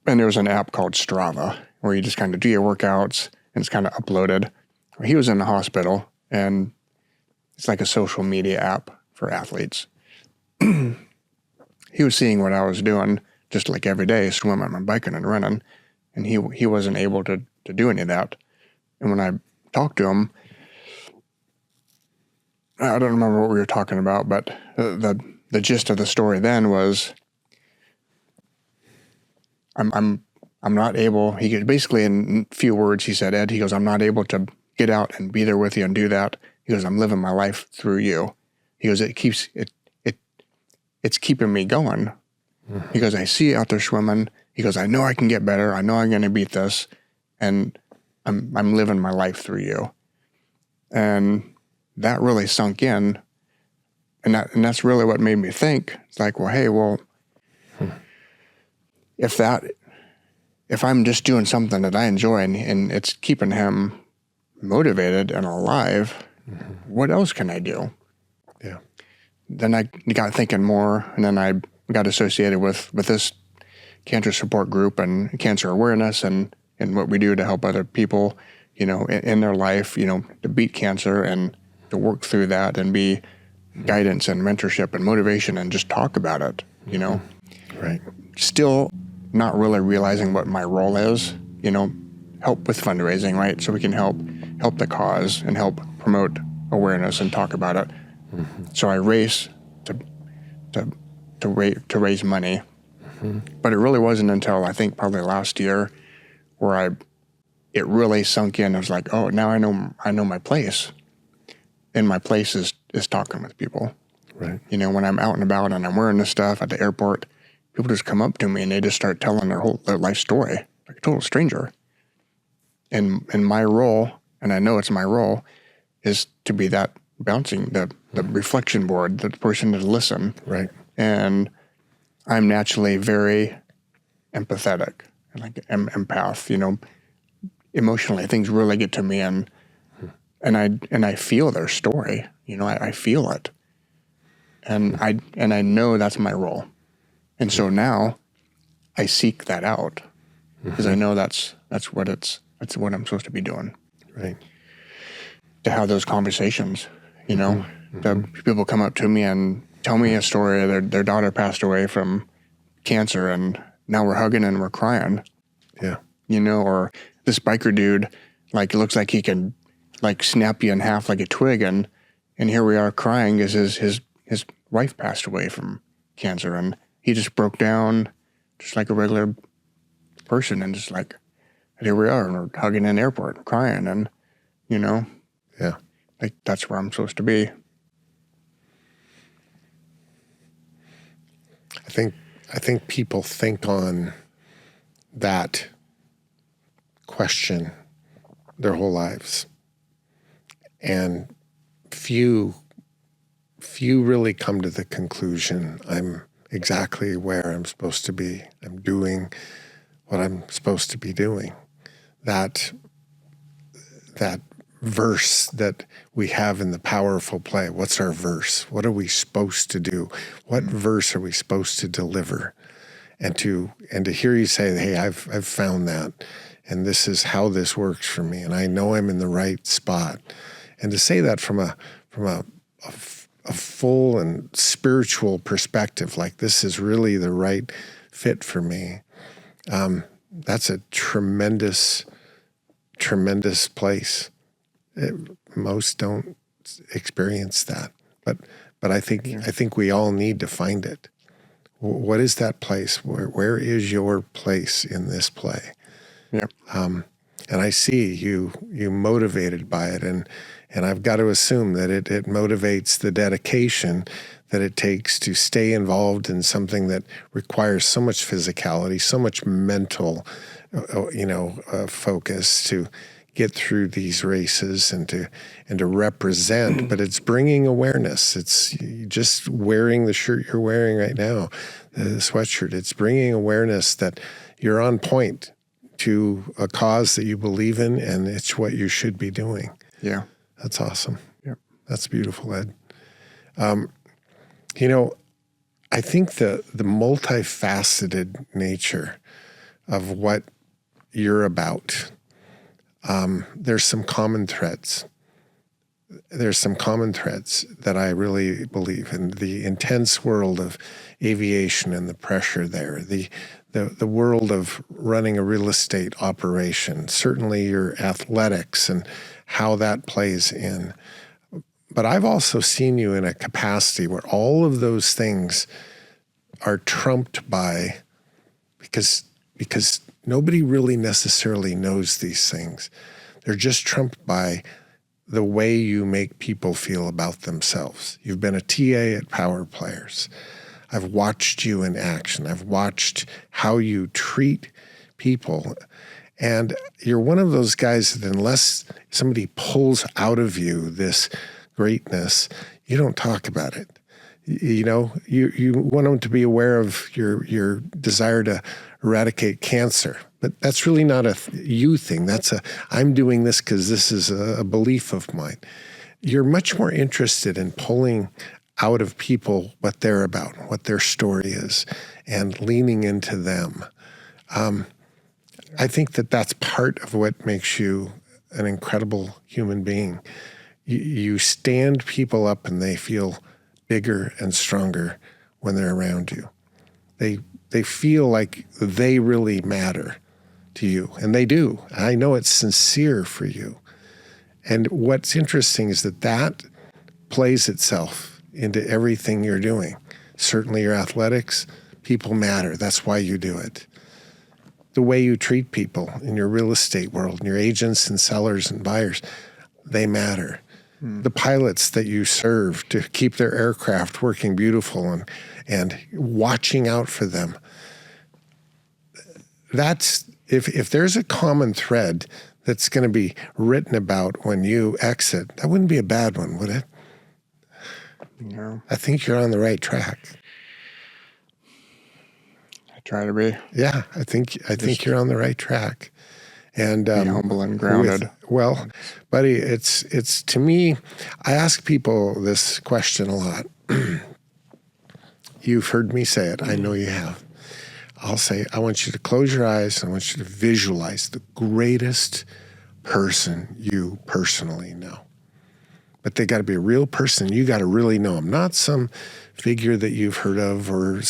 And there was an app called Strava where you just kind of do your workouts and it's kind of uploaded. He was in the hospital, and it's like a social media app for athletes. He was seeing what I was doing just like every day, swimming and biking and running, and he wasn't able to do any of that. And when I talked to him, I don't remember what we were talking about, but the gist of the story then was, I'm not able. He could basically, in few words, he said, Ed, he goes, I'm not able to get out and be there with you and do that. He goes, I'm living my life through you. He goes, it's keeping me going. He goes, I see you out there swimming. He goes, I know I can get better. I know I'm going to beat this, and I'm living my life through you. And that really sunk in, and that's really what made me think. It's like, well, hey, if I'm just doing something that I enjoy and it's keeping him motivated and alive, what else can I do? Yeah. Then I got thinking more, and then I got associated with this cancer support group and cancer awareness and what we do to help other people, in their life, to beat cancer and to work through that and be guidance and mentorship and motivation and just talk about it, Right. Still not really realizing what my role is, help with fundraising, right? So we can help the cause and help promote awareness and talk about it. So I race to raise money. But it really wasn't until I think probably last year where it really sunk in. I was like, oh, now I know my place. And my place is talking with people. Right. When I'm out and about and I'm wearing this stuff at the airport, people just come up to me and they just start telling their life story, like a total stranger. And my role, and I know it's my role, is to be that bouncing the reflection board, the person to listen. Right. And I'm naturally very empathetic, like empath, emotionally things really get to me, and I feel their story, I feel it. And I know that's my role. And so now I seek that out because I know that's what I'm supposed to be doing. Right. To have those conversations, The people come up to me and tell me a story. Their daughter passed away from cancer, and now we're hugging and we're crying. Yeah. Or this biker dude, like, it looks like he can, like, snap you in half like a twig, and here we are crying as his wife passed away from cancer, and he just broke down just like a regular person, and just like, here we are, and we're hugging in the airport, crying, and, Yeah. like, that's where I'm supposed to be. I think people think on that question their whole lives, and few really come to the conclusion, I'm exactly where I'm supposed to be. I'm doing what I'm supposed to be doing. That verse that we have in the Powerful Play. What's our verse? What are we supposed to do? What verse are we supposed to deliver? And to hear you say, hey, I've found that, and this is how this works for me, and I know I'm in the right spot. And to say that from a full and spiritual perspective, like, this is really the right fit for me, that's a tremendous place. Most don't experience that, but I think we all need to find it. What is that place? Where is your place in this play? Yeah. And I see you motivated by it, and I've got to assume that it motivates the dedication that it takes to stay involved in something that requires so much physicality, so much mental, focus to get through these races and to represent. But it's bringing awareness. It's just wearing the shirt you're wearing right now, the sweatshirt. It's bringing awareness that you're on point to a cause that you believe in, and it's what you should be doing. Yeah. That's awesome. Yep. That's beautiful, Ed. I think the multifaceted nature of what you're about, there's some common threads. There's some common threads that I really believe in. The intense world of aviation and the pressure there, the world of running a real estate operation, certainly your athletics and how that plays in. But I've also seen you in a capacity where all of those things are trumped by, because nobody really necessarily knows these things. They're just trumped by the way you make people feel about themselves. You've been a TA at Power Players. I've watched you in action. I've watched how you treat people. And you're one of those guys that unless somebody pulls out of you this greatness, you don't talk about it. You want them to be aware of your desire to eradicate cancer. But that's really not a you thing. That's I'm doing this because this is a belief of mine. You're much more interested in pulling out of people what they're about, what their story is, and leaning into them. I think that's part of what makes you an incredible human being. You stand people up and they feel bigger and stronger when they're around you. They feel like they really matter to you, and they do. I know it's sincere for you. And what's interesting is that plays itself into everything you're doing. Certainly your athletics, people matter. That's why you do it. The way you treat people in your real estate world, and your agents and sellers and buyers, they matter. The pilots that you serve to keep their aircraft working beautiful and watching out for them. That's, if there's a common thread that's going to be written about when you exit, that wouldn't be a bad one, would it? Yeah. I think you're on the right track. I try to be. Yeah, I think you're on the right track. And Be humble and grounded. buddy, it's to me, I ask people this question a lot. You've heard me say it. I know you have. I'll say, I want you to close your eyes. I want you to visualize the greatest person you personally know. But they got to be a real person. You got to really know them, not some figure that you've heard of or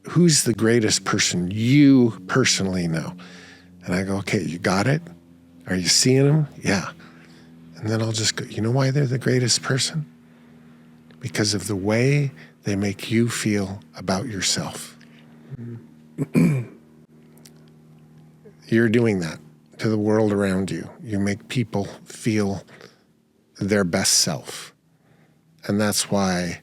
who's the greatest person you personally know? And I go, okay, you got it? Are you seeing them? Yeah. And then I'll just go, you know why they're the greatest person? Because of the way they make you feel about yourself. You're doing that to the world around you. You make people feel their best self. And that's why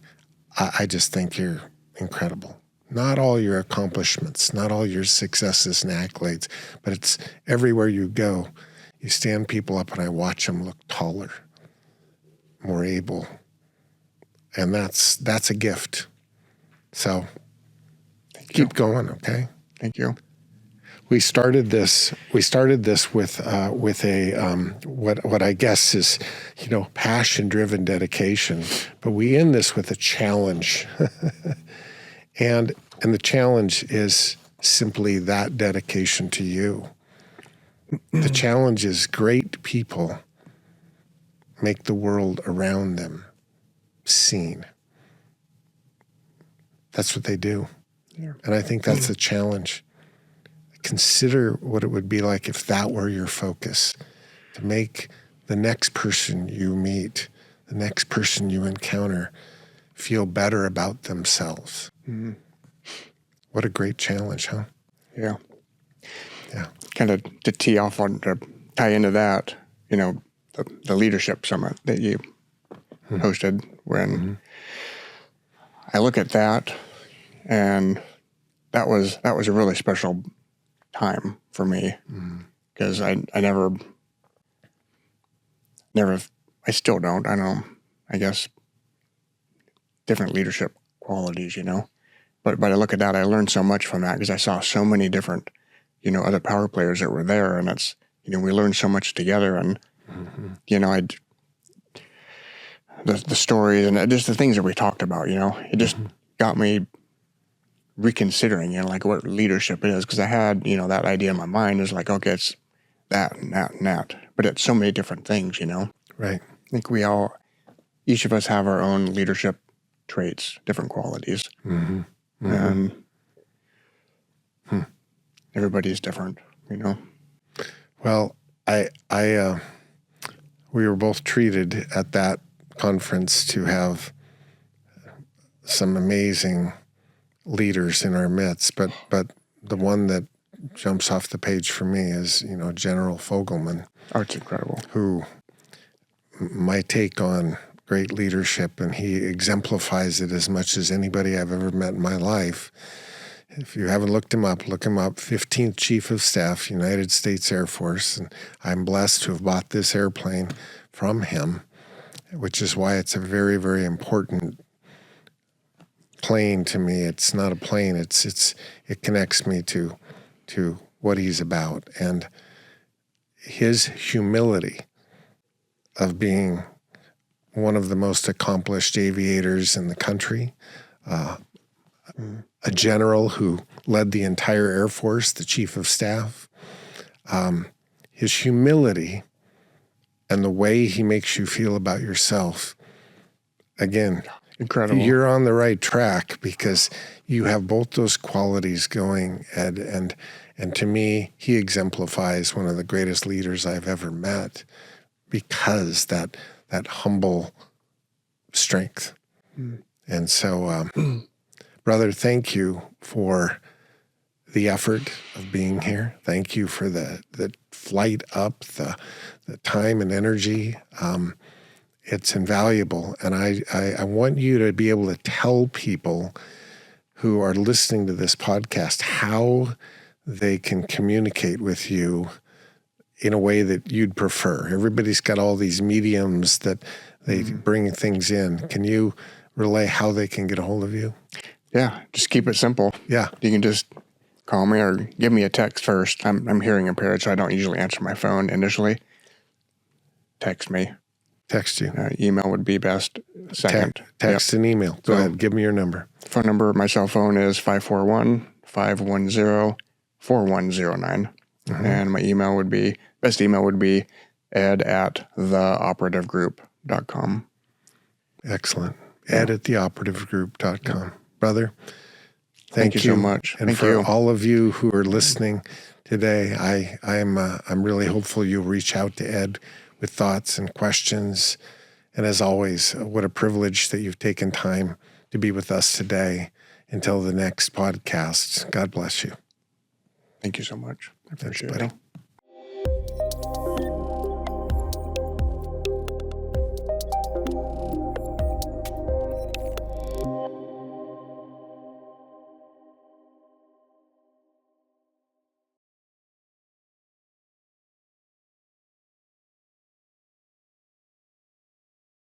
I just think you're incredible. Not all your accomplishments, not all your successes and accolades, but it's everywhere you go. You stand people up and I watch them look taller, more able. And that's a gift. So keep going, okay? Thank you. We started this with what I guess is, passion-driven dedication, but we end this with a challenge. And the challenge is simply that dedication to you. The challenge is great people make the world around them seen. That's what they do. Yeah. And I think that's the challenge. Consider what it would be like if that were your focus, to make the next person you meet, the next person you encounter, feel better about themselves. Mm-hmm. What a great challenge, huh? Yeah. Yeah. Kind of to tie into that, the leadership summit that you hosted, when I look at that, and that was a really special time for me, because I still don't. I know, I guess, different leadership qualities, But I look at that, I learned so much from that, because I saw so many different, other power players that were there, and it's, we learned so much together, and the stories and just the things that we talked about, it just got me reconsidering, like what leadership is, because I had, that idea in my mind is like, okay, it's that and that and that, but it's so many different things, Right. I think each of us have our own leadership traits, different qualities. Mm-hmm. And everybody's different, Well, we were both treated at that conference to have some amazing leaders in our midst, but the one that jumps off the page for me is, General Fogelman. Oh, it's incredible. Who, my take on great leadership, and he exemplifies it as much as anybody I've ever met in my life. If you haven't looked him up, look him up. 15th Chief of Staff, United States Air Force, and I'm blessed to have bought this airplane from him, which is why it's a very, very important plane to me. It's not a plane. It connects me to what he's about, and his humility of being one of the most accomplished aviators in the country, a general who led the entire Air Force, the Chief of Staff. His humility and the way he makes you feel about yourself, again, incredible. You're on the right track because you have both those qualities going, Ed, and to me, he exemplifies one of the greatest leaders I've ever met, because that humble strength. And so, brother, thank you for the effort of being here. Thank you for the flight up, the time and energy. It's invaluable. And I want you to be able to tell people who are listening to this podcast how they can communicate with you in a way that you'd prefer? Everybody's got all these mediums that they bring things in. Can you relay how they can get a hold of you? Yeah, just keep it simple. Yeah. You can just call me or give me a text first. I'm hearing impaired, so I don't usually answer my phone initially. Text me. Text you. Email would be best second. Text and email. Go ahead. Give me your number. Phone number, my cell phone is 541-510-4109. And my email would be, best email would be ed@theoperativegroup.com. Excellent. ed@theoperativegroup.com. Brother, Thank you so much. And for all of you who are listening today, I'm really hopeful you'll reach out to Ed with thoughts and questions. And as always, what a privilege that you've taken time to be with us today. Until the next podcast, God bless you. Thank you so much. I appreciate it. Thanks, buddy.